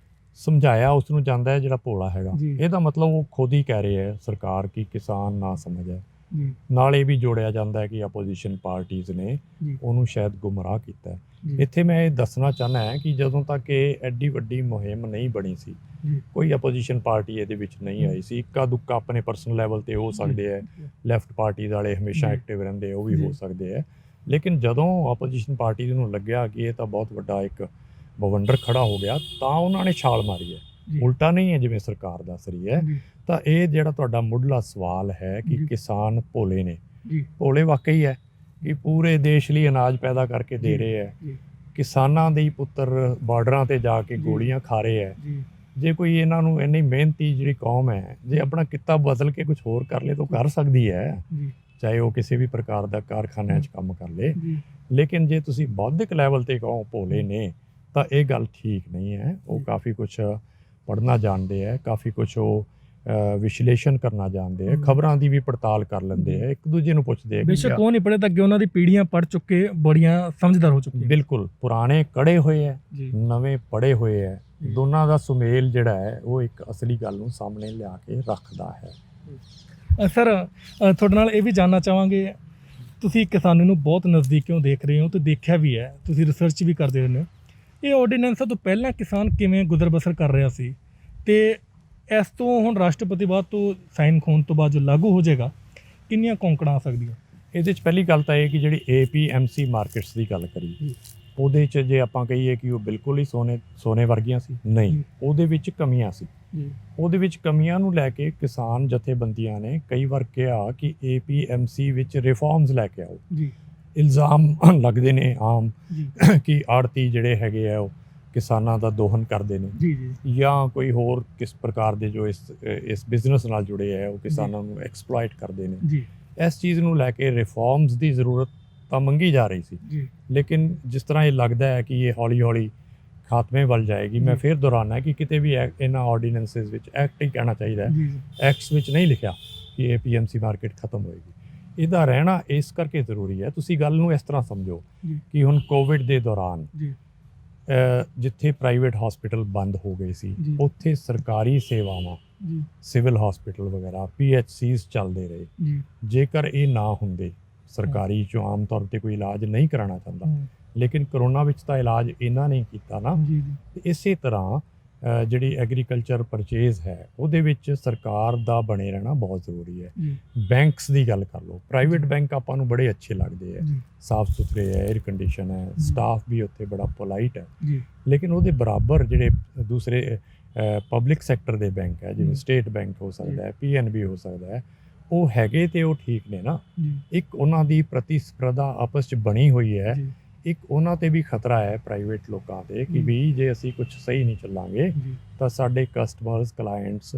ਸਮਝਾਇਆ ਉਸ ਨੂੰ ਜਾਂਦਾ ਹੈ ਜਿਹੜਾ ਭੋਲਾ ਹੈਗਾ। ਜੀ। ਇਹਦਾ ਮਤਲਬ ਉਹ ਖੁਦ ਹੀ ਕਹਿ ਰਹੇ ਹੈ ਸਰਕਾਰ ਕਿ ਕਿਸਾਨ ਨਾ ਸਮਝ ਹੈ। ਜੀ ਨਾਲ ਇਹ ਵੀ ਜੋੜਿਆ ਜਾਂਦਾ ਹੈ ਕਿ ਆਪੋਜੀਸ਼ਨ ਪਾਰਟੀਆਂ ਨੇ ਜੀ ਉਹਨੂੰ ਸ਼ਾਇਦ ਗੁੰਮਰਾਹ ਕੀਤਾ ਹੈ। ਜੀ ਇੱਥੇ ਮੈਂ ਇਹ ਦੱਸਣਾ ਚਾਹੁੰਦਾ ਹਾਂ ਕਿ ਜਦੋਂ ਤੱਕ ਇਹ ਐਡੀ ਵੱਡੀ ਮੁਹਿੰਮ ਨਹੀਂ ਬਣੀ ਸੀ, ਜੀ ਕੋਈ ਆਪੋਜੀਸ਼ਨ ਪਾਰਟੀ ਇਹਦੇ ਵਿੱਚ ਨਹੀਂ ਆਈ ਸੀ। ਇੱਕਾ ਦੁੱਕਾ ਆਪਣੇ ਪਰਸਨਲ ਲੈਵਲ ਤੇ ਹੋ ਸਕਦੇ ਹੈ, ਲੈਫਟ ਪਾਰਟੀ ਵਾਲੇ ਹਮੇਸ਼ਾ ਜੀ। ਐਕਟਿਵ ਰਹਿੰਦੇ, ਉਹ ਵੀ ਜੀ। ਹੋ ਸਕਦੇ ਹੈ। ਲੇਕਿਨ ਜਦੋਂ ਆਪੋਜੀਸ਼ਨ ਪਾਰਟੀ ਨੂੰ ਲੱਗਿਆ ਕਿ ਇਹ ਤਾਂ ਬਹੁਤ ਵੱਡਾ ਇੱਕ ਬਵੰਡਰ ਖੜਾ ਹੋ ਗਿਆ, ਤਾਂ ਉਹਨਾਂ ਨੇ ਛਾਲ ਮਾਰੀ ਹੈ। ਜੀ। ਉਲਟਾ ਨਹੀਂ ਹੈ ਜਿਵੇਂ ਸਰਕਾਰ ਦੱਸ ਰਹੀ ਹੈ। ਜੀ ਤਾਂ ਇਹ ਜਿਹੜਾ ਤੁਹਾਡਾ ਮੁੱਢਲਾ ਸਵਾਲ ਹੈ ਕਿ ਜੀ। ਕਿਸਾਨ ਭੋਲੇ ਨੇ, ਜੀ ਭੋਲੇ ਵਾਕਈ ਹੈ ਕਿ ਪੂਰੇ ਦੇਸ਼ ਲਈ ਅਨਾਜ ਪੈਦਾ ਕਰਕੇ ਦੇ ਜੀ। ਰਹੇ ਹੈ। ਜੀ ਕਿਸਾਨਾਂ ਦੇ ਹੀ ਪੁੱਤਰ ਬਾਰਡਰਾਂ ਤੇ ਜਾ ਕੇ ਜੀ। ਗੋਲੀਆਂ ਖਾ ਰਹੇ ਹੈ। ਜੀ ਜੇ ਕੋਈ ਇਹਨਾਂ ਨੂੰ ਇੰਨੀ ਮਿਹਨਤੀ ਜਿਹੜੀ ਕੌਮ ਹੈ, ਜੇ ਆਪਣਾ ਕਿੱਤਾ ਬਦਲ ਕੇ ਕੁਝ ਹੋਰ ਕਰ ਲੇ ਤਾਂ ਕਰ ਸਕਦੀ ਹੈ, ਜੀ ਚਾਹੇ ਉਹ ਕਿਸੇ ਵੀ ਪ੍ਰਕਾਰ ਦਾ ਕਾਰਖਾਨਿਆਂ 'ਚ ਕੰਮ ਕਰ ਲੇ। ਜੀ ਲੇਕਿਨ ਜੇ ਤੁਸੀਂ ਬੌਧਿਕ ਲੈਵਲ ਤੇ ਕਹੋ ਭੋਲੇ ਨੇ, ਤਾਂ ਇਹ ਗੱਲ ਠੀਕ ਨਹੀਂ ਹੈ। ਉਹ ਜੀ। ਕਾਫੀ ਕੁਝ ਪੜ੍ਹਨਾ ਜਾਣਦੇ ਹੈ, ਕਾਫੀ ਕੁਝ ਉਹ ਵਿਸ਼ਲੇਸ਼ਣ ਕਰਨਾ ਜਾਣਦੇ ਹੈ, ਖਬਰਾਂ ਦੀ ਵੀ ਪੜਤਾਲ ਕਰ ਲੈਂਦੇ ਹੈ, ਇੱਕ ਦੂਜੇ ਨੂੰ ਪੁੱਛਦੇ ਹੈ ਕਿ ਬੇਸ਼ੱਕ ਉਹ ਨਹੀਂ ਪੜ੍ਹੇ ਤਾਂ ਅੱਗੇ ਉਹਨਾਂ ਦੀ ਪੀੜ੍ਹੀਆਂ ਪੜ੍ਹ ਚੁੱਕੇ, ਬੜੀਆਂ ਸਮਝਦਾਰ ਹੋ ਚੁੱਕੀਆਂ। ਬਿਲਕੁਲ ਪੁਰਾਣੇ ਕੜੇ ਹੋਏ ਹੈ, ਜੀ ਨਵੇਂ ਪੜ੍ਹੇ ਹੋਏ ਹੈ, ਜੀ। ਦੋਨਾਂ ਦਾ ਸੁਮੇਲ ਜਿਹੜਾ ਹੈ ਉਹ ਇੱਕ ਅਸਲੀ ਗੱਲ ਨੂੰ ਸਾਹਮਣੇ ਲਿਆ ਕੇ ਰੱਖਦਾ ਹੈ। ਸਰ ਤੁਹਾਡੇ ਨਾਲ ਇਹ ਵੀ ਜਾਣਨਾ ਚਾਹਾਂਗੇ, ਤੁਸੀਂ ਕਿਸਾਨੀ ਨੂੰ ਬਹੁਤ ਨਜ਼ਦੀਕੋਂ ਦੇਖ ਰਹੇ ਹੋ ਤੇ ਦੇਖਿਆ ਵੀ ਹੈ, ਤੁਸੀਂ ਰਿਸਰਚ ਵੀ ਕਰਦੇ ਰਹਿੰਦੇ ਹੋ। ਇਹ ਆਰਡੀਨੈਂਸਾਂ ਤੋਂ ਪਹਿਲਾਂ ਕਿਸਾਨ ਕਿਵੇਂ ਗੁਜ਼ਰ ਬਸਰ ਕਰ ਰਿਹਾ ਸੀ, ਤੇ ਇਸ ਤੋਂ ਹੁਣ ਰਾਸ਼ਟਰਪਤੀ ਬਾਅਦ ਤੋਂ ਸਾਈਨ ਹੋਣ ਤੋਂ ਬਾਅਦ ਜੋ ਲਾਗੂ ਹੋ ਜਾਏਗਾ, ਕਿੰਨੀਆਂ ਕੌਂਕੜਾਂ ਆ ਸਕਦੀਆਂ? ਇਹਦੇ 'ਚ ਪਹਿਲੀ ਗੱਲ ਤਾਂ ਇਹ ਕਿ ਜਿਹੜੀ APMC ਮਾਰਕੀਟਸ ਦੀ ਗੱਲ ਕਰੀ, ਜੀ। ਉਹਦੇ 'ਚ ਜੇ ਆਪਾਂ ਕਹੀਏ ਕਿ ਉਹ ਬਿਲਕੁਲ ਹੀ ਸੋਨੇ ਵਰਗੀਆਂ ਸੀ, ਨਹੀਂ, ਜੀ। ਉਹਦੇ ਵਿੱਚ ਕਮੀਆਂ ਸੀ। ਜੀ ਉਹਦੇ ਵਿੱਚ ਕਮੀਆਂ ਨੂੰ ਲੈ ਕੇ ਕਿਸਾਨ ਜਥੇਬੰਦੀਆਂ ਨੇ ਕਈ ਵਾਰ ਕਿਹਾ ਕਿ APMC ਵਿੱਚ ਰਿਫਾਰਮਸ ਲੈ ਕੇ ਆਓ। ਜੀ ਇਲਜ਼ਾਮ ਲੱਗਦੇ ਨੇ ਆਮ ਜੀ ਕਿ ਆੜਤੀ ਜਿਹੜੇ ਹੈਗੇ ਆ ਉਹ ਕਿਸਾਨਾਂ ਦਾ ਦੋਹਨ ਕਰਦੇ ਨੇ, ਜੀ ਜੀ ਜਾਂ ਕੋਈ ਹੋਰ ਕਿਸ ਪ੍ਰਕਾਰ ਦੇ ਜੋ ਇਸ ਬਿਜ਼ਨਸ ਨਾਲ ਜੁੜੇ ਹੈ ਉਹ ਕਿਸਾਨਾਂ ਨੂੰ ਐਕਸਪਲੋਇਟ ਕਰਦੇ ਨੇ। ਜੀ ਇਸ ਚੀਜ਼ ਨੂੰ ਲੈ ਕੇ ਰਿਫਾਰਮਸ ਦੀ ਜ਼ਰੂਰਤ ਤਾਂ ਮੰਗੀ ਜਾ ਰਹੀ ਸੀ, ਜੀ ਲੇਕਿਨ ਜਿਸ ਤਰ੍ਹਾਂ ਇਹ ਲੱਗਦਾ ਹੈ ਕਿ ਇਹ ਹੌਲੀ ਹੌਲੀ ਖਾਤਮੇ ਵੱਲ ਜਾਏਗੀ। ਮੈਂ ਜੀ। ਫਿਰ ਦੁਹਰਾਨਾ ਕਿ ਕਿਤੇ ਵੀ ਇਹਨਾਂ ਆਰਡੀਨੈਂਸਿਸ ਵਿੱਚ ਐਕਟ ਹੀ ਕਹਿਣਾ ਚਾਹੀਦਾ ਹੈ, ਜੀ ਐਕਟਸ ਵਿੱਚ ਨਹੀਂ ਲਿਖਿਆ ਕਿ APMC ਮਾਰਕੀਟ ਖਤਮ ਹੋਏਗੀ। ਇਹਦਾ ਰਹਿਣਾ ਇਸ ਕਰਕੇ ਜ਼ਰੂਰੀ ਹੈ। ਤੁਸੀਂ ਗੱਲ ਨੂੰ ਇਸ ਤਰ੍ਹਾਂ ਸਮਝੋ ਜੀ ਕਿ ਹੁਣ ਕੋਵਿਡ ਦੇ ਦੌਰਾਨ ਜੀ ਜਿੱਥੇ ਪ੍ਰਾਈਵੇਟ ਹਸਪੀਟਲ ਬੰਦ ਹੋ ਗਏ ਸੀ, ਜੀ। ਉੱਥੇ ਸਰਕਾਰੀ ਸੇਵਾਵਾਂ, ਜੀ ਸਿਵਲ ਹਸਪੀਟਲ ਵਗੈਰਾ, PHCs ਚੱਲਦੇ ਰਹੇ। ਜੀ ਜੇਕਰ ਇਹ ਨਾ ਹੁੰਦੇ, ਸਰਕਾਰੀ 'ਚੋਂ ਆਮ ਤੌਰ 'ਤੇ ਕੋਈ ਇਲਾਜ ਨਹੀਂ ਕਰਾਉਣਾ ਚਾਹੁੰਦਾ, ਲੇਕਿਨ ਕਰੋਨਾ ਵਿੱਚ ਤਾਂ ਇਲਾਜ ਇਹਨਾਂ ਨੇ ਕੀਤਾ ਨਾ। ਜੀ ਤੇ ਇਸੇ ਤਰ੍ਹਾਂ ਜਿਹੜੀ ਐਗਰੀਕਲਚਰ ਪਰਚੇਜ਼ ਹੈ, ਉਹਦੇ ਵਿੱਚ ਸਰਕਾਰ ਦਾ ਬਣੇ ਰਹਿਣਾ ਬਹੁਤ ਜ਼ਰੂਰੀ ਹੈ। ਜੀ ਬੈਂਕਸ ਦੀ ਗੱਲ ਕਰ ਲਓ, ਪ੍ਰਾਈਵੇਟ ਜੀ। ਬੈਂਕ ਆਪਾਂ ਨੂੰ ਬੜੇ ਅੱਛੇ ਲੱਗਦੇ ਹੈ, ਜੀ ਸਾਫ ਸੁਥਰੇ ਹੈ, 에ਅਰ ਕੰਡੀਸ਼ਨ ਹੈ, ਸਟਾਫ ਵੀ ਉੱਥੇ ਬੜਾ ਪੋਲਾਈਟ ਹੈ। ਜੀ ਲੇਕਿਨ ਉਹਦੇ ਬਰਾਬਰ ਜਿਹੜੇ ਦੂਸਰੇ ਪਬਲਿਕ ਸੈਕਟਰ ਦੇ ਬੈਂਕ ਹੈ, ਜਿਵੇਂ ਜੀ। ਸਟੇਟ ਬੈਂਕ ਹੋ ਸਕਦਾ ਹੈ, PNB ਹੋ ਸਕਦਾ ਹੈ, ਉਹ ਹੈਗੇ ਤੇ ਉਹ ਠੀਕ ਨੇ ਨਾ। ਜੀ ਇੱਕ ਉਹਨਾਂ ਦੀ ਪ੍ਰਤੀਸਪਰਧਾ ਆਪਸ 'ਚ ਬਣੀ ਹੋਈ ਹੈ। ਜੀ ਇੱਕ ਉਹਨਾਂ ਤੇ ਵੀ ਖਤਰਾ ਹੈ ਪ੍ਰਾਈਵੇਟ ਲੋਕਾਂ ਤੇ ਕਿ ਵੀ ਜੇ ਅਸੀਂ ਕੁਝ ਸਹੀ ਨਹੀਂ ਚੱਲਾਂਗੇ ਜੀ ਤਾਂ ਸਾਡੇ ਕਸਟਮਰਸ ਕਲਾਇੰਟਸ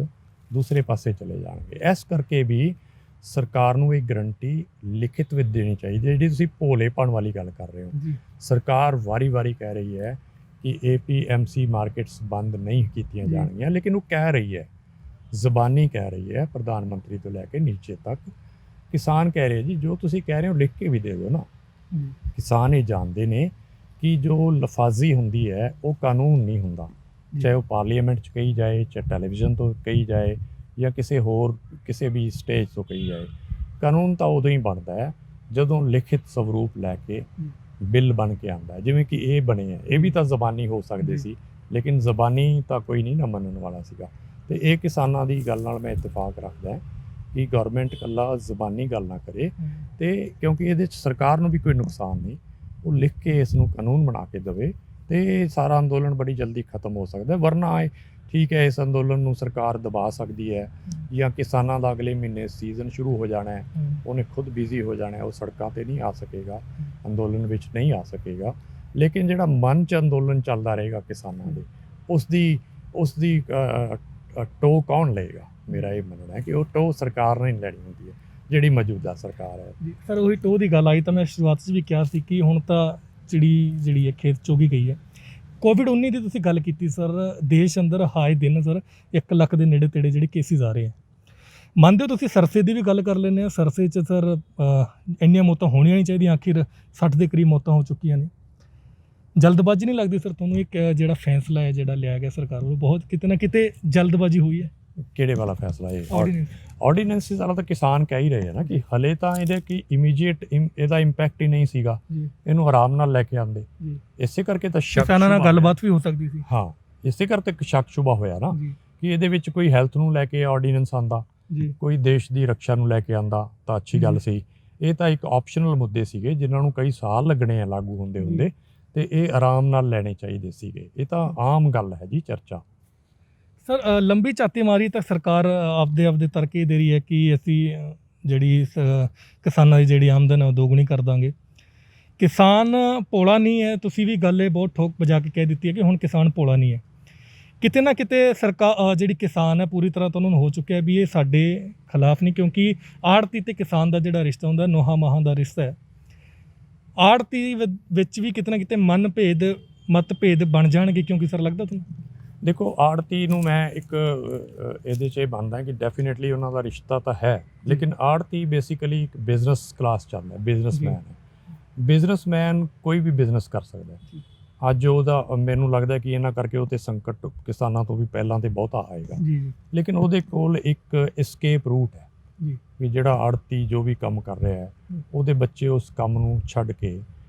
ਦੂਸਰੇ ਪਾਸੇ ਚਲੇ ਜਾਣਗੇ। ਇਸ ਕਰਕੇ ਵੀ ਸਰਕਾਰ ਨੂੰ ਇਹ ਗਰੰਟੀ ਲਿਖਿਤ ਵਿੱਚ ਦੇਣੀ ਚਾਹੀਦੀ ਹੈ। ਜਿਹੜੀ ਤੁਸੀਂ ਭੋਲੇਪਣ ਵਾਲੀ ਗੱਲ ਕਰ ਰਹੇ ਹੋ, ਜੀ ਸਰਕਾਰ ਵਾਰੀ-ਵਾਰੀ ਕਹਿ ਰਹੀ ਹੈ ਕਿ APMC ਮਾਰਕੀਟਸ ਬੰਦ ਨਹੀਂ ਕੀਤੀਆਂ ਜੀ। ਜਾਣਗੀਆਂ, ਲੇਕਿਨ ਉਹ ਕਹਿ ਰਹੀ ਹੈ, ਜ਼ਬਾਨੀ ਕਹਿ ਰਹੀ ਹੈ, ਪ੍ਰਧਾਨ ਮੰਤਰੀ ਤੋਂ ਲੈ ਕੇ ਨੀਚੇ ਤੱਕ ਕਿਸਾਨ ਕਹਿ ਰਹੇ ਜੀ ਜੋ ਤੁਸੀਂ ਕਹਿ ਰਹੇ ਹੋ ਲਿਖ ਕੇ ਵੀ ਦੇ ਦਿਓ ਨਾ। ਜੀ ਕਿਸਾਨ ਇਹ ਜਾਣਦੇ ਨੇ ਕਿ ਜੋ ਲਫ਼ਾਜ਼ੀ ਹੁੰਦੀ ਹੈ ਉਹ ਕਾਨੂੰਨ ਨਹੀਂ ਹੁੰਦਾ, ਜੀ। ਚਾਹੇ ਉਹ ਪਾਰਲੀਮੈਂਟ 'ਚ ਕਹੀ ਜਾਏ, ਚਾਹੇ ਟੈਲੀਵਿਜ਼ਨ ਤੋਂ ਕਹੀ ਜਾਏ ਜਾਂ ਕਿਸੇ ਵੀ ਸਟੇਜ ਤੋਂ ਕਹੀ ਜਾਏ। ਕਾਨੂੰਨ ਤਾਂ ਉਦੋਂ ਹੀ ਬਣਦਾ ਹੈ ਜਦੋਂ ਲਿਖਿਤ ਸਵਰੂਪ ਲੈ ਕੇ ਬਿੱਲ ਬਣ ਕੇ ਆਉਂਦਾ ਹੈ, ਜਿਵੇਂ ਕਿ ਇਹ ਬਣੇ ਹੈ। ਇਹ ਵੀ ਤਾਂ ਜ਼ਬਾਨੀ ਹੋ ਸਕਦੇ ਜੀ। ਸੀ, ਲੇਕਿਨ ਜ਼ਬਾਨੀ ਤਾਂ ਕੋਈ ਨਹੀਂ ਨਾ ਮੰਨਣ ਵਾਲਾ ਸੀਗਾ। ਤੇ ਇਹ ਕਿਸਾਨਾਂ ਦੀ ਗੱਲ ਨਾਲ ਮੈਂ ਇਤਫਾਕ ਰੱਖਦਾ ਕਿ ਗਵਰਨਮੈਂਟ ਇਕੱਲਾ ਜ਼ਬਾਨੀ ਗੱਲ ਨਾ ਕਰੇ, ਤੇ ਕਿਉਂਕਿ ਇਹਦੇ 'ਚ ਸਰਕਾਰ ਨੂੰ ਵੀ ਕੋਈ ਨੁਕਸਾਨ ਨਹੀਂ, ਉਹ ਲਿਖ ਕੇ ਇਸ ਨੂੰ ਕਾਨੂੰਨ ਬਣਾ ਕੇ ਦੇਵੇ ਤੇ ਸਾਰਾ ਅੰਦੋਲਨ ਬੜੀ ਜਲਦੀ ਖਤਮ ਹੋ ਸਕਦਾ। ਵਰਨਾ ਠੀਕ ਹੈ, ਇਸ ਅੰਦੋਲਨ ਨੂੰ ਸਰਕਾਰ ਦਬਾ ਸਕਦੀ ਹੈ ਜਾਂ ਕਿਸਾਨਾਂ ਦਾ ਅਗਲੇ ਮਹੀਨੇ ਸੀਜ਼ਨ ਸ਼ੁਰੂ ਹੋ ਜਾਣਾ ਹੈ, ਉਹਨੇ ਖੁਦ ਬਿਜ਼ੀ ਹੋ ਜਾਣਾ ਹੈ, ਉਹ ਸੜਕਾਂ ਤੇ ਨਹੀਂ ਆ ਸਕੇਗਾ, ਅੰਦੋਲਨ ਵਿੱਚ ਨਹੀਂ ਆ ਸਕੇਗਾ। ਲੇਕਿਨ ਜਿਹੜਾ ਮਨ 'ਚ ਅੰਦੋਲਨ ਚੱਲਦਾ ਰਹੇਗਾ ਕਿਸਾਨਾਂ ਦੇ, ਉਸ ਦੀ ਟੋਹ ਕੌਣ ਲਏਗਾ? ਮੇਰਾ ਇਹ ਮੰਨਣਾ ਹੈ ਕਿ ਉਹ ਟੋਹ ਸਰਕਾਰ ਨੇ ਲੈਣੀ ਹੁੰਦੀ ਹੈ, ਜਿਹੜੀ ਮੌਜੂਦਾ ਸਰਕਾਰ ਹੈ। ਜੀ ਸਰ, ਉਹੀ ਟੋਹ ਦੀ ਗੱਲ ਆਈ ਤਾਂ ਮੈਂ ਸ਼ੁਰੂਆਤ 'ਚ ਵੀ ਕਿਹਾ ਸੀ ਕਿ ਹੁਣ ਤਾਂ ਚਿੜੀ ਜਿਹੜੀ ਹੈ ਖੇਤ ਚੋਗੀ ਗਈ ਹੈ। ਕੋਵਿਡ-19 ਦੀ ਤੁਸੀਂ ਗੱਲ ਕੀਤੀ ਸਰ, ਦੇਸ਼ ਅੰਦਰ ਹਾਏ ਦਿਨ ਸਰ 1 ਲੱਖ ਦੇ ਨੇੜੇ ਤੇੜੇ ਜਿਹੜੇ ਕੇਸਿਸ ਆ ਰਹੇ ਆ। ਮੰਨਦੇ ਹੋ ਤੁਸੀਂ ਸਰਸੇ ਦੀ ਵੀ ਗੱਲ ਕਰ ਲੈਂਦੇ ਆ, ਸਰਸੇ 'ਚ ਸਰ ਇੰਨੀਆਂ ਮੌਤਾਂ ਹੋਣੀਆਂ ਨਹੀਂ ਚਾਹੀਦੀਆਂ, ਆਖਿਰ 60 ਦੇ ਕਰੀਬ ਮੌਤਾਂ ਹੋ ਚੁੱਕੀਆਂ ਨੇ। ਜਲਦਬਾਜ਼ੀ ਨਹੀਂ ਲੱਗਦੀ ਸਰ ਤੁਹਾਨੂੰ ਇੱਕ ਜਿਹੜਾ ਫੈਸਲਾ ਹੈ ਜਿਹੜਾ ਲਿਆ ਗਿਆ ਸਰਕਾਰ ਵੱਲੋਂ, ਬਹੁਤ ਕਿਤੇ ਨਾ ਕਿਤੇ ਜਲਦਬਾਜ਼ੀ ਹੋਈ ਹੈ? ਕਿਹੜੇ ਵਾਲਾ ਫੈਸਲਾ ਇਹ? ਆਰਡੀਨੈਂਸ ਆਰਡੀਨੈਂਸਿਸ ਵਾਲਾ ਤਾਂ ਕਿਸਾਨ ਕਹਿ ਹੀ ਰਹੇ ਆ ਨਾ ਕਿ ਹਲੇ ਤਾਂ ਇਹਦੇ ਕੀ ਇਮੀਡੀਏਟ ਇਹਦਾ ਇੰਪੈਕਟ ਹੀ ਨਹੀਂ ਸੀਗਾ, ਜੀ ਇਹਨੂੰ ਆਰਾਮ ਨਾਲ ਲੈ ਕੇ ਆਉਂਦੇ। ਜੀ ਇਸੇ ਕਰਕੇ ਤਾਂ ਸ਼ੱਕ ਕਿਸਾਨਾਂ ਨਾਲ ਸ਼ੁਬਾ ਗੱਲਬਾਤ ਵੀ ਹੋ ਸਕਦੀ ਸੀ। ਹਾਂ, ਇਸੇ ਕਰਕੇ ਸ਼ੱਕ ਸ਼ੁਬਾ ਹੋਇਆ ਨਾ ਜੀ ਕਿ ਇਹਦੇ ਵਿੱਚ ਕੋਈ ਹੈਲਥ ਨੂੰ ਲੈ ਕੇ ਆਰਡੀਨੈਂਸ ਆਂਦਾ, ਜੀ ਕੋਈ ਦੇਸ਼ ਦੀ ਰੱਖਿਆ ਨੂੰ ਲੈ ਕੇ ਆਂਦਾ ਤਾਂ ਅੱਛੀ ਗੱਲ ਸੀ। ਇਹ ਤਾਂ ਇੱਕ ਆਪਸ਼ਨਲ ਮੁੱਦੇ ਸੀਗੇ ਜਿਨ੍ਹਾਂ ਨੂੰ ਕਈ ਸਾਲ ਲੱਗਣੇ ਆ ਲਾਗੂ ਹੁੰਦੇ ਤੇ ਇਹ ਆਰਾਮ ਨਾਲ ਲੈਣੇ ਚਾਹੀਦੇ ਸੀਗੇ। ਇਹ ਤਾਂ ਆਮ ਗੱਲ ਹੈ ਜੀ, ਚਰਚਾ। ਸਰ ਲੰਬੀ ਝਾਤੀ ਮਾਰੀ ਤਾਂ ਸਰਕਾਰ ਆਪਦੇ ਤਰਕੇ ਦੇ ਰਹੀ ਹੈ ਕਿ ਅਸੀਂ ਜਿਹੜੀ ਕਿਸਾਨਾਂ ਦੀ ਜਿਹੜੀ ਆਮਦਨ ਹੈ ਉਹ ਦੋਗੁਣੀ ਕਰ ਦਾਂਗੇ। ਕਿਸਾਨ ਭੋਲਾ ਨਹੀਂ ਹੈ, ਤੁਸੀਂ ਵੀ ਗੱਲ ਇਹ ਬਹੁਤ ਠੋਕ ਵਜਾ ਕੇ ਕਹਿ ਦਿੱਤੀ ਹੈ ਕਿ ਹੁਣ ਕਿਸਾਨ ਭੋਲਾ ਨਹੀਂ ਹੈ। ਕਿਤੇ ਨਾ ਕਿਤੇ ਸਰਕਾਰ ਜਿਹੜੀ ਕਿਸਾਨ ਹੈ ਪੂਰੀ ਤਰ੍ਹਾਂ ਤੋਂ ਉਹਨਾਂ ਨੂੰ ਹੋ ਚੁੱਕਿਆ ਵੀ ਇਹ ਸਾਡੇ ਖਿਲਾਫ ਨਹੀਂ, ਕਿਉਂਕਿ ਆੜ੍ਹਤੀ ਤੇ ਕਿਸਾਨ ਦਾ ਜਿਹੜਾ ਰਿਸ਼ਤਾ ਹੁੰਦਾ ਨੋਹਾਂ ਮਾਹਾਂ ਦਾ ਰਿਸ਼ਤਾ ਹੈ। ਆੜ੍ਹਤੀ ਵਿੱਚ ਵੀ ਕਿਤੇ ਨਾ ਕਿਤੇ ਮਤਭੇਦ ਬਣ ਜਾਣਗੇ, ਕਿਉਂਕਿ ਸਰ ਲੱਗਦਾ ਤੁਹਾਨੂੰ? ਦੇਖੋ, ਆੜਤੀ ਨੂੰ ਮੈਂ ਇੱਕ ਇਹਦੇ 'ਚ ਇਹ ਮੰਨਦਾ ਕਿ ਡੈਫੀਨੇਟਲੀ ਉਹਨਾਂ ਦਾ ਰਿਸ਼ਤਾ ਤਾਂ ਹੈ, ਲੇਕਿਨ ਆੜਤੀ ਬੇਸਿਕਲੀ ਇੱਕ ਬਿਜ਼ਨਸ ਕਲਾਸ ਚੱਲਦਾ, ਬਿਜ਼ਨਸਮੈਨ ਹੈ। ਬਿਜ਼ਨਸਮੈਨ ਕੋਈ ਵੀ ਬਿਜ਼ਨਸ ਕਰ ਸਕਦਾ ਹੈ। ਅੱਜ ਉਹਦਾ ਮੈਨੂੰ ਲੱਗਦਾ ਕਿ ਇਹਨਾਂ ਕਰਕੇ ਉਹ 'ਤੇ ਸੰਕਟ ਕਿਸਾਨਾਂ ਤੋਂ ਵੀ ਪਹਿਲਾਂ ਤੇ ਬਹੁਤਾ ਆਏਗਾ, ਜੀ ਲੇਕਿਨ ਉਹਦੇ ਕੋਲ ਇੱਕ ਐਸਕੇਪ ਰੂਟ ਹੈ ਜੀ ਕਿ ਜਿਹੜਾ ਆੜਤੀ ਜੋ ਵੀ ਕੰਮ ਕਰ ਰਿਹਾ ਹੈ ਉਹਦੇ ਬੱਚੇ ਉਸ ਕੰਮ ਨੂੰ ਛੱਡ ਕੇ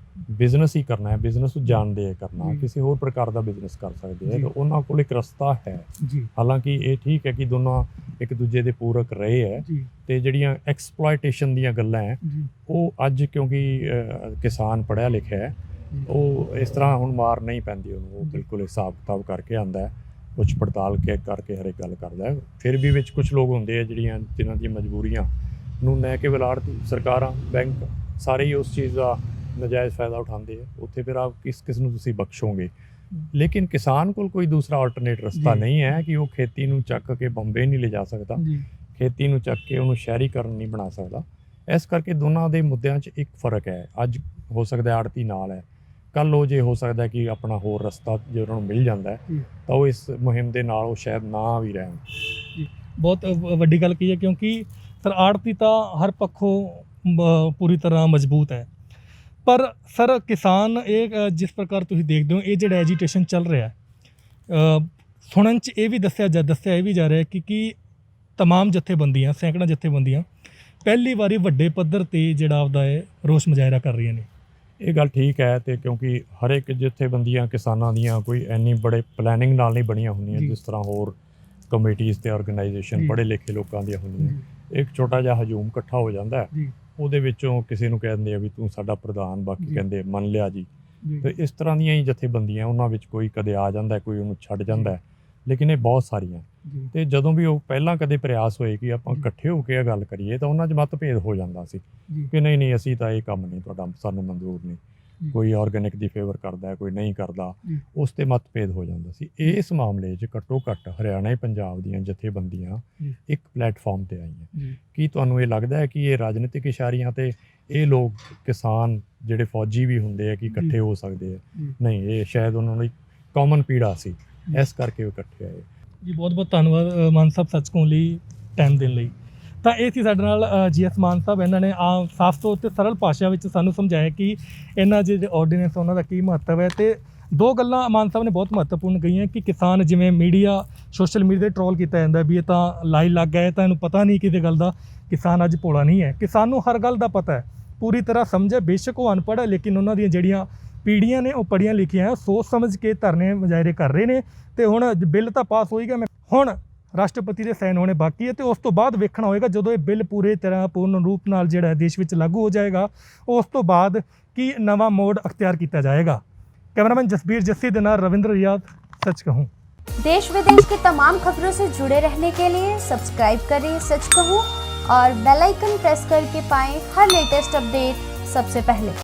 ਬਿਜ਼ਨਸ ਹੀ ਕਰਨਾ ਹੈ, ਬਿਜ਼ਨਸ ਜਾਣਦੇ ਹੈ ਕਰਨਾ, ਕਿਸੇ ਹੋਰ ਪ੍ਰਕਾਰ ਦਾ ਬਿਜ਼ਨਸ ਕਰ ਸਕਦੇ ਹੈ, ਤਾਂ ਉਹਨਾਂ ਕੋਲ ਇੱਕ ਰਸਤਾ ਹੈ। ਜੀ ਹਾਲਾਂਕਿ ਇਹ ਠੀਕ ਹੈ ਕਿ ਦੋਨੋਂ ਇੱਕ ਦੂਜੇ ਦੇ ਪੂਰਕ ਰਹੇ ਹੈ, ਜੀ ਤੇ ਜਿਹੜੀਆਂ ਐਕਸਪਲੋਇਟੇਸ਼ਨ ਦੀਆਂ ਗੱਲਾਂ ਹੈ ਜੀ ਉਹ ਅੱਜ ਕਿਉਂਕਿ ਕਿਸਾਨ ਪੜ੍ਹਿਆ ਲਿਖਿਆ ਹੈ, ਉਹ ਇਸ ਤਰ੍ਹਾਂ ਹੁਣ ਮਾਰ ਨਹੀਂ ਪੈਂਦੀ ਉਹਨੂੰ, ਉਹ ਬਿਲਕੁਲ ਹਿਸਾਬ ਕਿਤਾਬ ਕਰਕੇ ਆਉਂਦਾ ਹੈ, ਕੁਛ ਪੜਤਾਲ ਕਰਕੇ ਹਰ ਇੱਕ ਗੱਲ ਕਰਦਾ ਹੈ। ਫਿਰ ਵੀ ਵਿੱਚ ਕੁਛ ਲੋਕ ਹੁੰਦੇ ਆ ਜਿਨ੍ਹਾਂ ਦੀਆਂ ਮਜਬੂਰੀਆਂ ਨੂੰ ਲੈ ਕੇ ਆੜ੍ਹਤੀ, ਸਰਕਾਰਾਂ, ਬੈਂਕ ਸਾਰੇ ਹੀ ਉਸ ਚੀਜ਼ ਦਾ ਨਜਾਇਜ਼ ਫਾਇਦਾ ਉਠਾਉਂਦੇ ਆ। ਉੱਥੇ ਫਿਰ ਆਪ ਕਿਸ ਨੂੰ ਤੁਸੀਂ ਬਖਸ਼ੋਗੇ? ਲੇਕਿਨ ਕਿਸਾਨ ਕੋਲ ਕੋਈ ਦੂਸਰਾ ਆਲਟਰਨੇਟ ਰਸਤਾ ਨਹੀਂ ਹੈ ਕਿ ਉਹ ਖੇਤੀ ਨੂੰ ਚੱਕ ਕੇ ਬੰਬੇ ਨਹੀਂ ਲਿਜਾ ਸਕਦਾ, ਖੇਤੀ ਨੂੰ ਚੱਕ ਕੇ ਉਹਨੂੰ ਸ਼ਹਿਰੀਕਰਨ ਨਹੀਂ ਬਣਾ ਸਕਦਾ। ਇਸ ਕਰਕੇ ਦੋਨਾਂ ਦੇ ਮੁੱਦਿਆਂ 'ਚ ਇੱਕ ਫਰਕ ਹੈ। ਅੱਜ ਹੋ ਸਕਦਾ ਆੜ੍ਹਤੀ ਨਾਲ ਹੈ, ਕੱਲ੍ਹ ਉਹ ਜੇ ਹੋ ਸਕਦਾ ਕਿ ਆਪਣਾ ਹੋਰ ਰਸਤਾ ਜੇ ਉਹਨਾਂ ਨੂੰ ਮਿਲ ਜਾਂਦਾ ਹੈ ਤਾਂ ਉਹ ਇਸ ਮੁਹਿੰਮ ਦੇ ਨਾਲ ਉਹ ਸ਼ਾਇਦ ਨਾ ਵੀ ਰਹਿਣ। ਬਹੁਤ ਵੱਡੀ ਗੱਲ ਕਹੀ ਹੈ, ਕਿਉਂਕਿ ਸਰ ਆੜ੍ਹਤੀ ਤਾਂ ਹਰ ਪੱਖੋਂ ਪੂਰੀ ਤਰ੍ਹਾਂ ਮਜ਼ਬੂਤ ਹੈ, ਪਰ ਸਰ ਕਿਸਾਨ ਇਹ ਜਿਸ ਪ੍ਰਕਾਰ ਤੁਸੀਂ ਦੇਖਦੇ ਹੋ ਇਹ ਜਿਹੜਾ ਐਜੀਟੇਸ਼ਨ ਚੱਲ ਰਿਹਾ ਸੁਣਨ 'ਚ ਇਹ ਵੀ ਦੱਸਿਆ ਇਹ ਵੀ ਜਾ ਰਿਹਾ ਕਿ ਤਮਾਮ ਜਥੇਬੰਦੀਆਂ, ਸੈਂਕੜਾ ਜਥੇਬੰਦੀਆਂ ਪਹਿਲੀ ਵਾਰੀ ਵੱਡੇ ਪੱਧਰ 'ਤੇ ਜਿਹੜਾ ਆਪਦਾ ਹੈ ਰੋਸ ਮੁਜ਼ਾਹਰਾ ਕਰ ਰਹੀਆਂ ਨੇ। ਇਹ ਗੱਲ ਠੀਕ ਹੈ, ਤੇ ਕਿਉਂਕਿ ਹਰ ਇੱਕ ਜਥੇਬੰਦੀਆਂ ਕਿਸਾਨਾਂ ਦੀਆਂ ਕੋਈ ਇੰਨੀ ਬੜੇ ਪਲੈਨਿੰਗ ਨਾਲ ਨਹੀਂ ਬਣੀਆਂ ਹੁੰਦੀਆਂ ਜਿਸ ਤਰ੍ਹਾਂ ਹੋਰ ਕਮੇਟੀਜ਼ ਤੇ ਆਰਗੇਨਾਈਜੇਸ਼ਨ ਪੜ੍ਹੇ ਲਿਖੇ ਲੋਕਾਂ ਦੀਆਂ ਹੁੰਦੀਆਂ। ਇੱਕ ਛੋਟਾ ਜਿਹਾ ਹਜੂਮ ਇਕੱਠਾ ਹੋ ਜਾਂਦਾ, ਉਹਦੇ ਵਿੱਚੋਂ ਕਿਸੇ ਨੂੰ ਕਹਿ ਦਿੰਦੇ ਆ ਵੀ ਤੂੰ ਸਾਡਾ ਪ੍ਰਧਾਨ, ਬਾਕੀ ਕਹਿੰਦੇ ਮੰਨ ਲਿਆ ਜੀ। ਤੇ ਇਸ ਤਰ੍ਹਾਂ ਦੀਆਂ ਹੀ ਜਥੇਬੰਦੀਆਂ, ਉਹਨਾਂ ਵਿੱਚ ਕੋਈ ਕਦੇ ਆ ਜਾਂਦਾ, ਕੋਈ ਉਹਨੂੰ ਛੱਡ ਜਾਂਦਾ, ਲੇਕਿਨ ਇਹ ਬਹੁਤ ਸਾਰੀਆਂ। ਤੇ ਜਦੋਂ ਵੀ ਉਹ ਪਹਿਲਾਂ ਕਦੇ ਪ੍ਰਯਾਸ ਹੋਏ ਕਿ ਆਪਾਂ ਇਕੱਠੇ ਹੋ ਕੇ ਇਹ ਗੱਲ ਕਰੀਏ ਤਾਂ ਉਹਨਾਂ 'ਚ ਮਤਭੇਦ ਹੋ ਜਾਂਦਾ ਸੀ ਕਿ ਨਹੀਂ ਅਸੀਂ ਤਾਂ ਇਹ ਕੰਮ ਨਹੀਂ, ਤੁਹਾਡਾ ਸਾਨੂੰ ਮਨਜ਼ੂਰ ਨਹੀਂ। ਕੋਈ ਆਰਗੈਨਿਕ ਦੀ ਫੇਵਰ ਕਰਦਾ ਕੋਈ ਨਹੀਂ ਕਰਦਾ, ਜੀ। ਉਸ ਤੇ ਮਤਭੇਦ ਹੋ ਜਾਂਦਾ ਸੀ। ਇਸ ਮਾਮਲੇ 'ਚ ਘੱਟੋ ਘੱਟ ਹਰਿਆਣਾ ਪੰਜਾਬ ਦੀਆਂ ਜਥੇਬੰਦੀਆਂ ਜੀ। ਇੱਕ ਪਲੇਟਫਾਰਮ ਤੇ ਆਈਆਂ। ਜੀ। ਕੀ ਤੁਹਾਨੂੰ ਇਹ ਲੱਗਦਾ ਹੈ ਕਿ ਇਹ ਰਾਜਨੀਤਿਕ ਇਸ਼ਾਰਿਆਂ ਤੇ ਇਹ ਲੋਕ ਕਿਸਾਨ ਜਿਹੜੇ ਫੌਜੀ ਵੀ ਹੁੰਦੇ ਆ ਕਿ ਇਕੱਠੇ ਹੋ ਸਕਦੇ ਆ? ਜੀ। ਨਹੀਂ, ਇਹ ਸ਼ਾਇਦ ਉਹਨਾਂ ਨੂੰ ਇੱਕ ਕਾਮਨ ਪੀੜਾ ਸੀ, ਜੀ। ਇਸ ਕਰਕੇ ਉਹ ਇਕੱਠੇ ਆਏ। ਜੀ ਬਹੁਤ ਬਹੁਤ ਧੰਨਵਾਦ ਮਾਨ ਸਾਹਿਬ ਸੱਚ ਕਹਣ ਲਈ, ਟਾਈਮ ਦੇਣ ਲਈ। ਤਾਂ ਇਹ ਸੀ ਸਾਡੇ ਨਾਲ GS ਮਾਨ ਸਾਹਿਬ। ਇਹਨਾਂ ਨੇ ਆਮ ਸਾਫ਼ ਤੌਰ ਤੇ ਸਰਲ ਭਾਸ਼ਾ ਵਿੱਚ ਸਾਨੂੰ ਸਮਝਾਇਆ ਕਿ ਇਹਨਾਂ ਜਿਹੜੇ ਆਰਡੀਨੈਂਸ ਉਹਨਾਂ ਦਾ ਕੀ ਮਹੱਤਵ ਹੈ। ਤੇ ਦੋ ਗੱਲਾਂ ਮਾਨ ਸਾਹਿਬ ਨੇ ਬਹੁਤ ਮਹੱਤਵਪੂਰਨ ਕਹੀਆਂ ਕਿ ਕਿਸਾਨ, ਜਿਵੇਂ ਮੀਡੀਆ ਸੋਸ਼ਲ ਮੀਡੀਆ 'ਤੇ ਟਰੋਲ ਕੀਤਾ ਜਾਂਦਾ ਵੀ ਇਹ ਤਾਂ ਲਾਈ ਲੱਗ ਗਿਆ, ਤਾਂ ਇਹਨੂੰ ਪਤਾ ਨਹੀਂ ਕਿਸੇ ਗੱਲ ਦਾ। ਕਿਸਾਨ ਅੱਜ ਭੋਲਾ ਨਹੀਂ ਹੈ, ਕਿਸਾਨ ਨੂੰ ਹਰ ਗੱਲ ਦਾ ਪਤਾ ਹੈ, ਪੂਰੀ ਤਰ੍ਹਾਂ ਸਮਝੇ। ਬੇਸ਼ੱਕ ਉਹ ਅਨਪੜ੍ਹ ਹੈ, ਲੇਕਿਨ ਉਹਨਾਂ ਦੀਆਂ ਜਿਹੜੀਆਂ ਪੀੜ੍ਹੀਆਂ ਨੇ ਉਹ ਪੜ੍ਹੀਆਂ ਲਿਖੀਆਂ, ਸੋਚ ਸਮਝ ਕੇ ਧਰਨੇ ਮੁਜ਼ਾਹਰੇ ਕਰ ਰਹੇ ਨੇ। ਤੇ ਹੁਣ ਬਿੱਲ ਤਾਂ ਪਾਸ ਹੋਏਗਾ, ਹੁਣ ਰਾਸ਼ਟਰਪਤੀ ਦੇ ਸਾਈਨ ਹੋਣੇ ਬਾਕੀ ਹੈ, ਤੇ ਉਸ ਤੋਂ ਬਾਅਦ ਵੇਖਣਾ ਹੋਏਗਾ ਜਦੋਂ ਇਹ ਬਿੱਲ ਪੂਰੇ ਤਰ੍ਹਾਂ ਪੂਰਨ ਰੂਪ ਨਾਲ ਜਿਹੜਾ ਦੇਸ਼ ਵਿੱਚ ਲਾਗੂ ਹੋ ਜਾਏਗਾ, ਉਸ ਤੋਂ ਬਾਅਦ ਕੀ ਨਵਾਂ ਮੋੜ ਅਖਤਿਆਰ ਕੀਤਾ जाएगा। कैमरामैन जसबीर जस्सी के नाम रविंद्र रियाद, सच कहूँ। देश विदेश की तमाम खबरों से जुड़े रहने के लिए सब्सक्राइब करें सच कहूँ और बेल आइकन प्रेस करके पाएं हर लेटेस्ट अपडेट सबसे पहले।